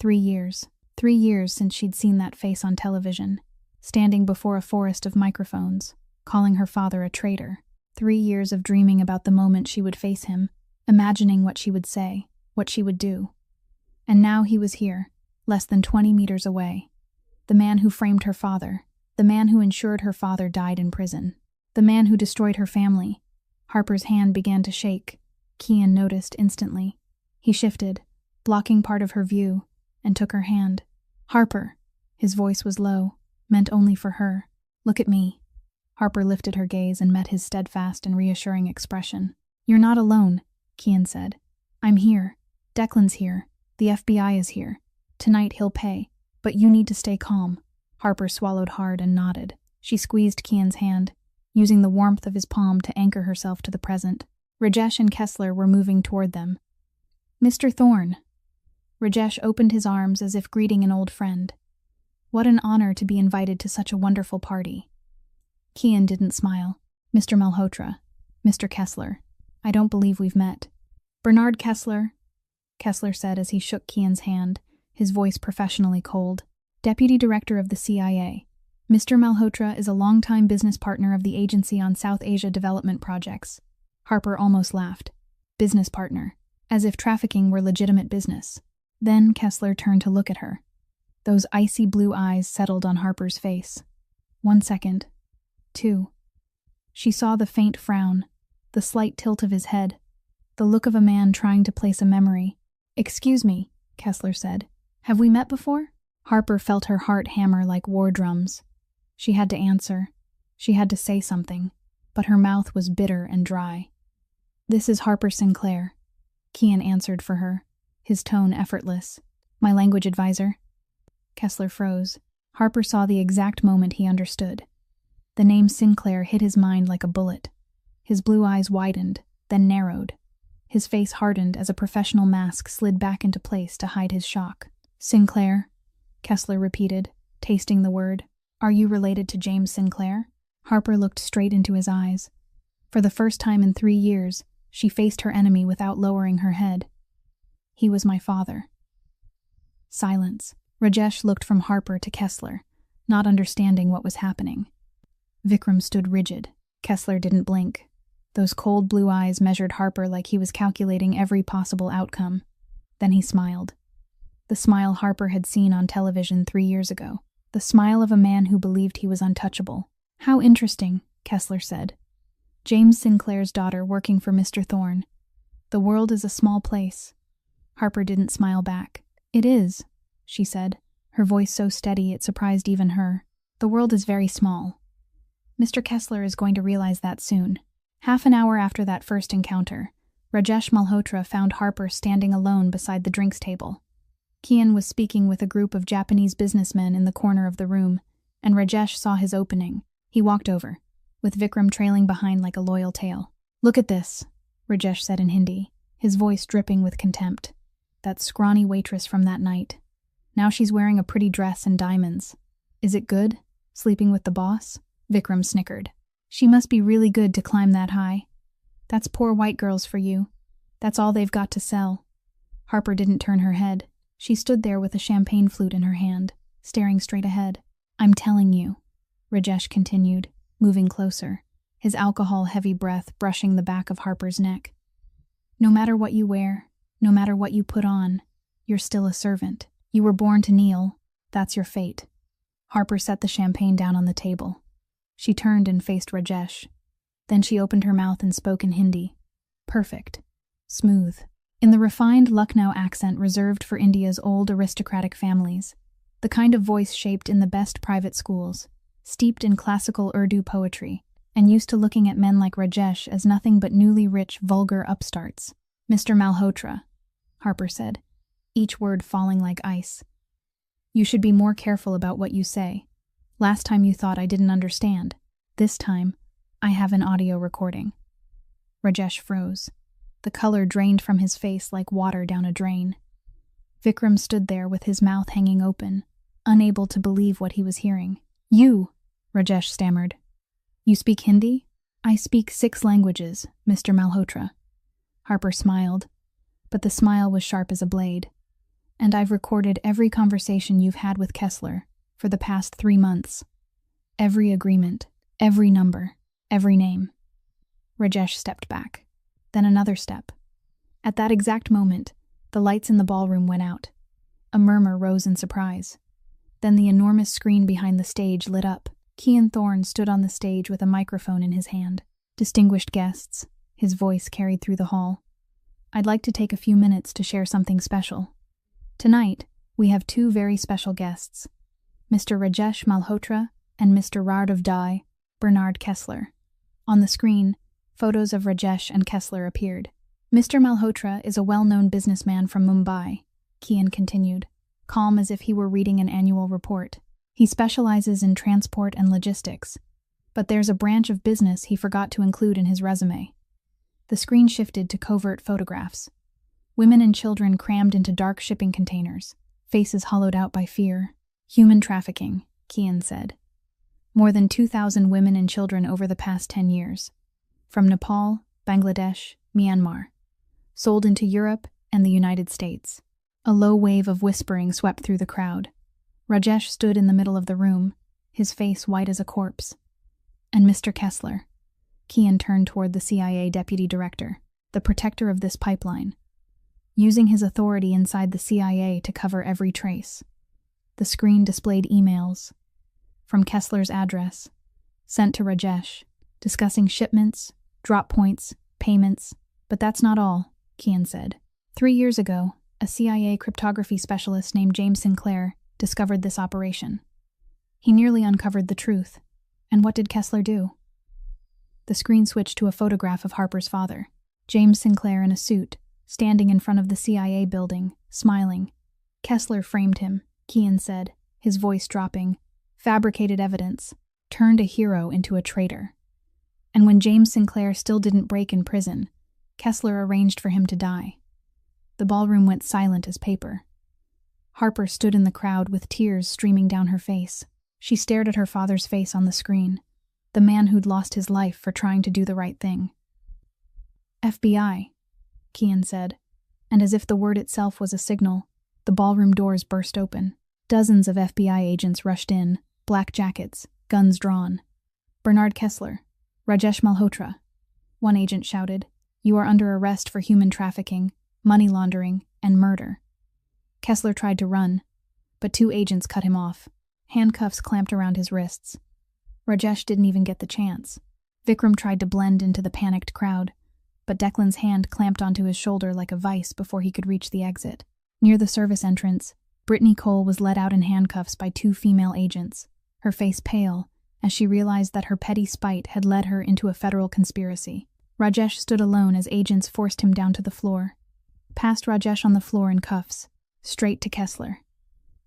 3 years. 3 years since she'd seen that face on television, standing before a forest of microphones, calling her father a traitor. 3 years of dreaming about the moment she would face him, imagining what she would say, what she would do. And now he was here, less than 20 meters away. The man who framed her father, the man who ensured her father died in prison, the man who destroyed her family. Harper's hand began to shake. Kian noticed instantly. He shifted, blocking part of her view, and took her hand. Harper, his voice was low, meant only for her. Look at me. Harper lifted her gaze and met his steadfast and reassuring expression. You're not alone, Kian said. I'm here. Declan's here. The FBI is here. Tonight he'll pay, but you need to stay calm. Harper swallowed hard and nodded. She squeezed Kian's hand, using the warmth of his palm to anchor herself to the present. Rajesh and Kessler were moving toward them. Mr. Thorne. Rajesh opened his arms as if greeting an old friend. What an honor to be invited to such a wonderful party. Kian didn't smile. Mr. Malhotra. Mr. Kessler. I don't believe we've met. Bernard Kessler, Kessler said as he shook Kian's hand, his voice professionally cold. Deputy Director of the CIA. Mr. Malhotra is a longtime business partner of the agency on South Asia development projects. Harper almost laughed. Business partner. As if trafficking were legitimate business. Then Kessler turned to look at her. Those icy blue eyes settled on Harper's face. 1 second. 2. She saw the faint frown, the slight tilt of his head, the look of a man trying to place a memory. "Excuse me," Kessler said. "Have we met before?" Harper felt her heart hammer like war drums. She had to answer. She had to say something, but her mouth was bitter and dry. "This is Harper Sinclair," Kian answered for her, his tone effortless. "My language advisor." Kessler froze. Harper saw the exact moment he understood. The name Sinclair hit his mind like a bullet. His blue eyes widened, then narrowed. His face hardened as a professional mask slid back into place to hide his shock. "Sinclair," Kessler repeated, tasting the word. "Are you related to James Sinclair?" Harper looked straight into his eyes. For the first time in 3 years, she faced her enemy without lowering her head. "He was my father." Silence. Rajesh looked from Harper to Kessler, not understanding what was happening. Vikram stood rigid. Kessler didn't blink. Those cold blue eyes measured Harper like he was calculating every possible outcome. Then he smiled. The smile Harper had seen on television 3 years ago. The smile of a man who believed he was untouchable. "How interesting," Kessler said. "James Sinclair's daughter working for Mr. Thorne. The world is a small place." Harper didn't smile back. "It is," she said, her voice so steady it surprised even her. "The world is very small. Mr. Kessler is going to realize that soon." Half an hour after that first encounter, Rajesh Malhotra found Harper standing alone beside the drinks table. Kian was speaking with a group of Japanese businessmen in the corner of the room, and Rajesh saw his opening. He walked over, with Vikram trailing behind like a loyal tail. "Look at this," Rajesh said in Hindi, his voice dripping with contempt. "That scrawny waitress from that night. Now she's wearing a pretty dress and diamonds. Is it good, sleeping with the boss?" Vikram snickered. "She must be really good to climb that high. That's poor white girls for you. That's all they've got to sell." Harper didn't turn her head. She stood there with a champagne flute in her hand, staring straight ahead. "I'm telling you," Rajesh continued, moving closer, his alcohol-heavy breath brushing the back of Harper's neck. "No matter what you wear, no matter what you put on, you're still a servant. You were born to kneel. That's your fate." Harper set the champagne down on the table. She turned and faced Rajesh. Then she opened her mouth and spoke in Hindi. Perfect. Smooth. In the refined Lucknow accent reserved for India's old aristocratic families. The kind of voice shaped in the best private schools, steeped in classical Urdu poetry, and used to looking at men like Rajesh as nothing but newly rich, vulgar upstarts. "Mr. Malhotra," Harper said, each word falling like ice. "You should be more careful about what you say. Last time you thought I didn't understand. This time, I have an audio recording." Rajesh froze. The color drained from his face like water down a drain. Vikram stood there with his mouth hanging open, unable to believe what he was hearing. "You," Rajesh stammered. "You speak Hindi?" "I speak 6 languages, Mr. Malhotra." Harper smiled, but the smile was sharp as a blade. "And I've recorded every conversation you've had with Kessler for the past 3 months. Every agreement, every number, every name." Rajesh stepped back. Then another step. At that exact moment, the lights in the ballroom went out. A murmur rose in surprise. Then the enormous screen behind the stage lit up. Kian Thorne stood on the stage with a microphone in his hand. "Distinguished guests," his voice carried through the hall. "I'd like to take a few minutes to share something special. Tonight, we have 2 very special guests, Mr. Rajesh Malhotra and Mr. Rard of Dai, Bernard Kessler." On the screen, photos of Rajesh and Kessler appeared. "Mr. Malhotra is a well-known businessman from Mumbai," Kian continued, calm as if he were reading an annual report. "He specializes in transport and logistics, but there's a branch of business he forgot to include in his resume." The screen shifted to covert photographs. Women and children crammed into dark shipping containers, faces hollowed out by fear. "Human trafficking," Kian said. "More than 2,000 women and children over the past 10 years. From Nepal, Bangladesh, Myanmar. Sold into Europe and the United States." A low wave of whispering swept through the crowd. Rajesh stood in the middle of the room, his face white as a corpse. And Mr. Kessler. Kian turned toward the CIA deputy director, the protector of this pipeline, using his authority inside the CIA to cover every trace. The screen displayed emails from Kessler's address, sent to Rajesh, discussing shipments, drop points, payments. But that's not all, Kian said. 3 years ago, a CIA cryptography specialist named James Sinclair discovered this operation. He nearly uncovered the truth. And what did Kessler do? The screen switched to a photograph of Harper's father, James Sinclair in a suit, standing in front of the CIA building, smiling. Kessler framed him, Kian said, his voice dropping. Fabricated evidence, turned a hero into a traitor. And when James Sinclair still didn't break in prison, Kessler arranged for him to die. The ballroom went silent as paper. Harper stood in the crowd with tears streaming down her face. She stared at her father's face on the screen, the man who'd lost his life for trying to do the right thing. FBI, Kian said, and as if the word itself was a signal, the ballroom doors burst open. Dozens of FBI agents rushed in, black jackets, guns drawn. Bernard Kessler, Rajesh Malhotra. One agent shouted, "You are under arrest for human trafficking, money laundering, and murder." Kessler tried to run, but 2 agents cut him off. Handcuffs clamped around his wrists. Rajesh didn't even get the chance. Vikram tried to blend into the panicked crowd, but Declan's hand clamped onto his shoulder like a vice before he could reach the exit. Near the service entrance, Brittany Cole was led out in handcuffs by 2 female agents, her face pale, as she realized that her petty spite had led her into a federal conspiracy. Rajesh stood alone as agents forced him down to the floor. Past Rajesh on the floor in cuffs, straight to Kessler.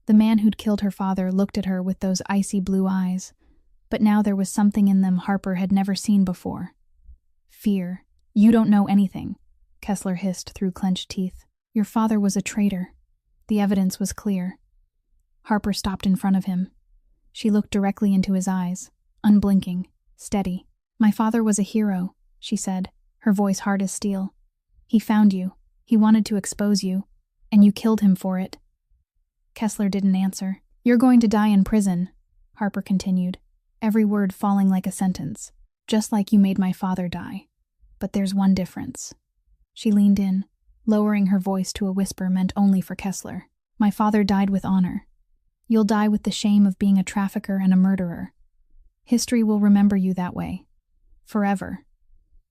The man who'd killed her father looked at her with those icy blue eyes, but now there was something in them Harper had never seen before. Fear. "You don't know anything," Kessler hissed through clenched teeth. "Your father was a traitor." The evidence was clear. Harper stopped in front of him. She looked directly into his eyes, unblinking, steady. "My father was a hero," she said, her voice hard as steel. "He found you. He wanted to expose you, and you killed him for it." Kessler didn't answer. "You're going to die in prison," Harper continued, every word falling like a sentence. "Just like you made my father die. But there's one difference." She leaned in, lowering her voice to a whisper meant only for Kessler. "My father died with honor. You'll die with the shame of being a trafficker and a murderer. History will remember you that way. Forever."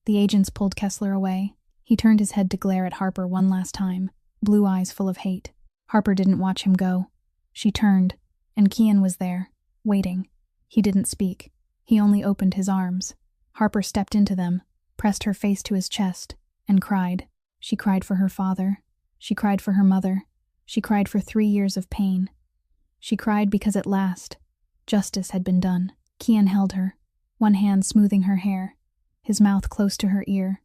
The agents pulled Kessler away. He turned his head to glare at Harper one last time, blue eyes full of hate. Harper didn't watch him go. She turned, and Kian was there, waiting. He didn't speak. He only opened his arms. Harper stepped into them, pressed her face to his chest, and cried. She cried for her father. She cried for her mother. She cried for 3 years of pain. She cried because at last, justice had been done. Kian held her, one hand smoothing her hair, his mouth close to her ear.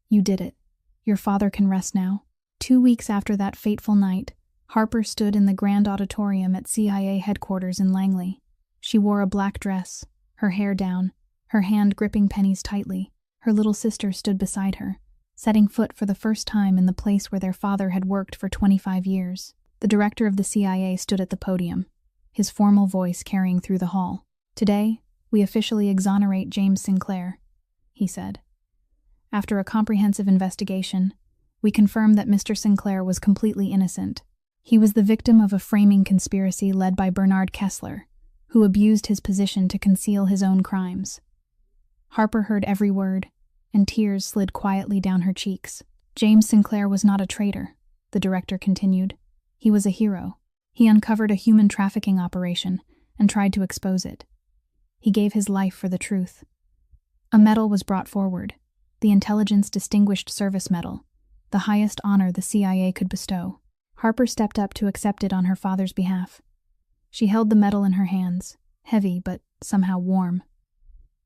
"You did it. Your father can rest now." 2 weeks after that fateful night, Harper stood in the grand auditorium at CIA headquarters in Langley. She wore a black dress, her hair down, her hand gripping pennies tightly. Her little sister stood beside her, setting foot for the first time in the place where their father had worked for 25 years. The director of the CIA stood at the podium, his formal voice carrying through the hall. "Today, we officially exonerate James Sinclair," he said. "After a comprehensive investigation, we confirm that Mr. Sinclair was completely innocent. He was the victim of a framing conspiracy led by Bernard Kessler, who abused his position to conceal his own crimes." Harper heard every word, and tears slid quietly down her cheeks. "James Sinclair was not a traitor," the director continued. "He was a hero. He uncovered a human trafficking operation and tried to expose it. He gave his life for the truth. A medal was brought forward, the Intelligence Distinguished Service Medal, the highest honor the CIA could bestow. Harper stepped up to accept it on her father's behalf. She held the medal in her hands, heavy but somehow warm.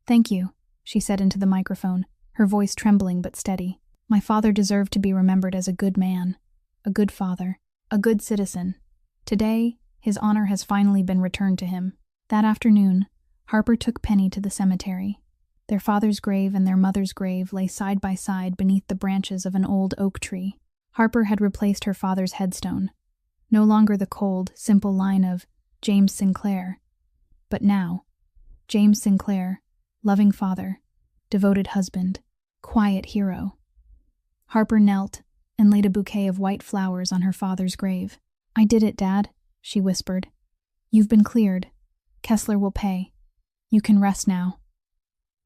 "Thank you," she said into the microphone, her voice trembling but steady. "My father deserved to be remembered as a good man, a good father, a good citizen. Today, his honor has finally been returned to him." That afternoon, Harper took Penny to the cemetery. Their father's grave and their mother's grave lay side by side beneath the branches of an old oak tree. Harper had replaced her father's headstone. No longer the cold, simple line of, James Sinclair. But now, James Sinclair, loving father, devoted husband, quiet hero. Harper knelt and laid a bouquet of white flowers on her father's grave. "I did it, Dad," she whispered. "You've been cleared. Kessler will pay. You can rest now."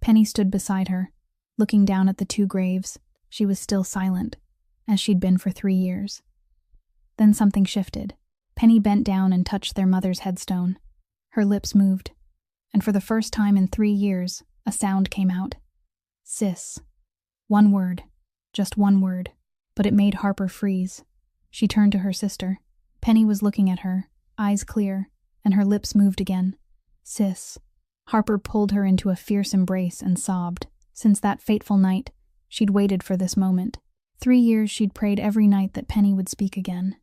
Penny stood beside her, looking down at the two graves. She was still silent, as she'd been for 3 years. Then something shifted. Penny bent down and touched their mother's headstone. Her lips moved, and for the first time in 3 years, a sound came out. "Sis." One word, just one word, but it made Harper freeze. She turned to her sister. Penny was looking at her, eyes clear, and her lips moved again. "Sis." Harper pulled her into a fierce embrace and sobbed. Since that fateful night, she'd waited for this moment. 3 years she'd prayed every night that Penny would speak again.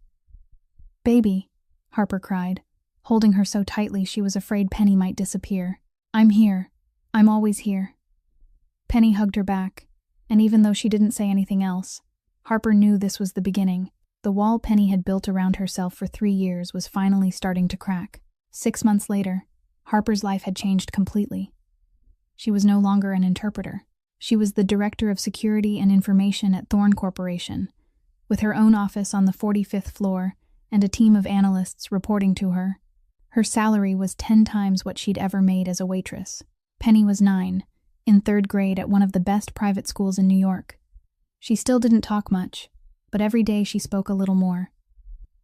"Baby," Harper cried, holding her so tightly she was afraid Penny might disappear. "I'm here. I'm always here." Penny hugged her back, and even though she didn't say anything else, Harper knew this was the beginning. The wall Penny had built around herself for 3 years was finally starting to crack. 6 months later, Harper's life had changed completely. She was no longer an interpreter. She was the Director of Security and Information at Thorne Corporation, with her own office on the 45th floor and a team of analysts reporting to her. Her salary was 10 times what she'd ever made as a waitress. Penny was 9, in 3rd grade at one of the best private schools in New York. She still didn't talk much, but every day she spoke a little more.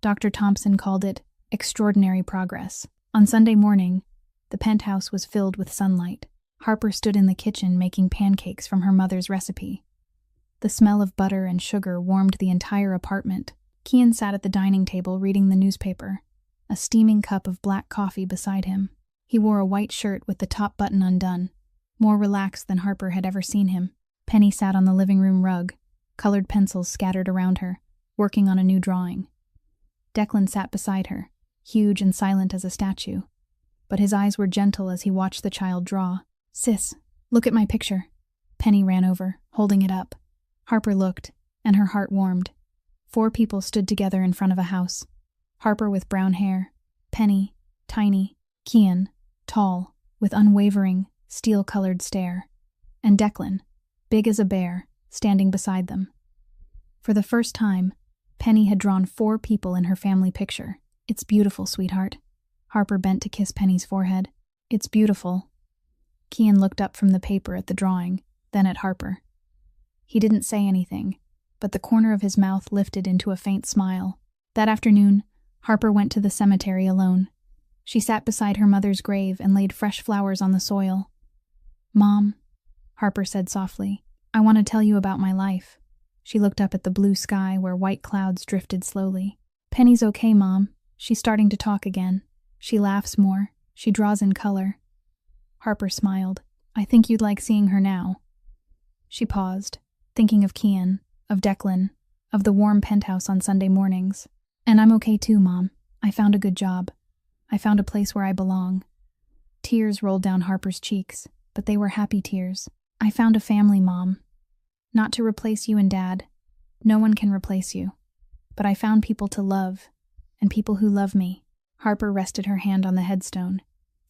Dr. Thompson called it extraordinary progress. On Sunday morning, the penthouse was filled with sunlight. Harper stood in the kitchen making pancakes from her mother's recipe. The smell of butter and sugar warmed the entire apartment. Kian sat at the dining table reading the newspaper, a steaming cup of black coffee beside him. He wore a white shirt with the top button undone, more relaxed than Harper had ever seen him. Penny sat on the living room rug, colored pencils scattered around her, working on a new drawing. Declan sat beside her, huge and silent as a statue, but his eyes were gentle as he watched the child draw. "Sis, look at my picture." Penny ran over, holding it up. Harper looked, and her heart warmed. 4 people stood together in front of a house. Harper with brown hair, Penny, tiny, Kian, tall, with unwavering, steel-colored stare, and Declan, big as a bear, standing beside them. For the first time, Penny had drawn 4 people in her family picture. "It's beautiful, sweetheart." Harper bent to kiss Penny's forehead. "It's beautiful." Kian looked up from the paper at the drawing, then at Harper. He didn't say anything, but the corner of his mouth lifted into a faint smile. That afternoon, Harper went to the cemetery alone. She sat beside her mother's grave and laid fresh flowers on the soil. "Mom," Harper said softly, "I want to tell you about my life." She looked up at the blue sky where white clouds drifted slowly. "Penny's okay, Mom. She's starting to talk again. She laughs more. She draws in color." Harper smiled. "I think you'd like seeing her now." She paused, thinking of Kian, of Declan, of the warm penthouse on Sunday mornings. "And I'm okay too, Mom. I found a good job. I found a place where I belong." Tears rolled down Harper's cheeks, but they were happy tears. "I found a family, Mom. Not to replace you and Dad. No one can replace you. But I found people to love, and people who love me." Harper rested her hand on the headstone,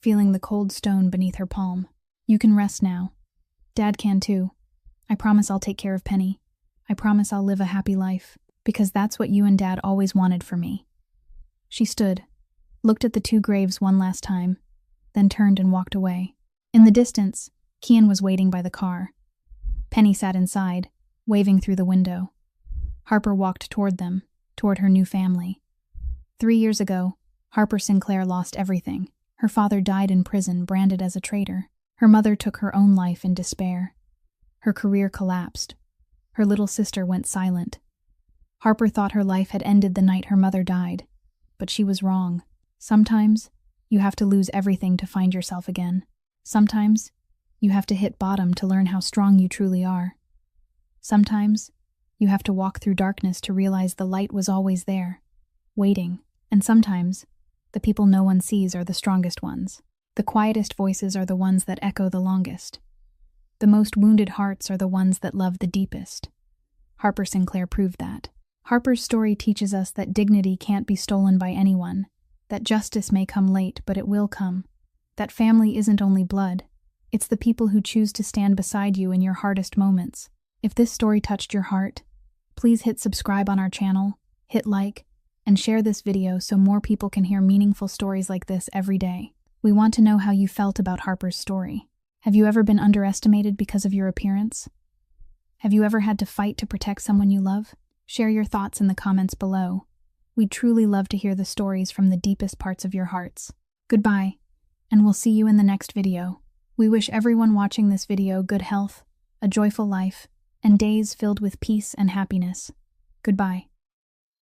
feeling the cold stone beneath her palm. "You can rest now. Dad can too. I promise I'll take care of Penny. I promise I'll live a happy life, because that's what you and Dad always wanted for me." She stood, looked at the 2 graves one last time, then turned and walked away. In the distance, Kian was waiting by the car. Penny sat inside, waving through the window. Harper walked toward them, toward her new family. 3 years ago, Harper Sinclair lost everything. Her father died in prison, branded as a traitor. Her mother took her own life in despair. Her career collapsed. Her little sister went silent. Harper thought her life had ended the night her mother died, but she was wrong. Sometimes, you have to lose everything to find yourself again. Sometimes, you have to hit bottom to learn how strong you truly are. Sometimes, you have to walk through darkness to realize the light was always there, waiting. And sometimes, the people no one sees are the strongest ones. The quietest voices are the ones that echo the longest. The most wounded hearts are the ones that love the deepest. Harper Sinclair proved that. Harper's story teaches us that dignity can't be stolen by anyone, that justice may come late, but it will come, that family isn't only blood, it's the people who choose to stand beside you in your hardest moments. If this story touched your heart, please hit subscribe on our channel, hit like, and share this video so more people can hear meaningful stories like this every day. We want to know how you felt about Harper's story. Have you ever been underestimated because of your appearance? Have you ever had to fight to protect someone you love? Share your thoughts in the comments below. We'd truly love to hear the stories from the deepest parts of your hearts. Goodbye, and we'll see you in the next video. We wish everyone watching this video good health, a joyful life, and days filled with peace and happiness. Goodbye.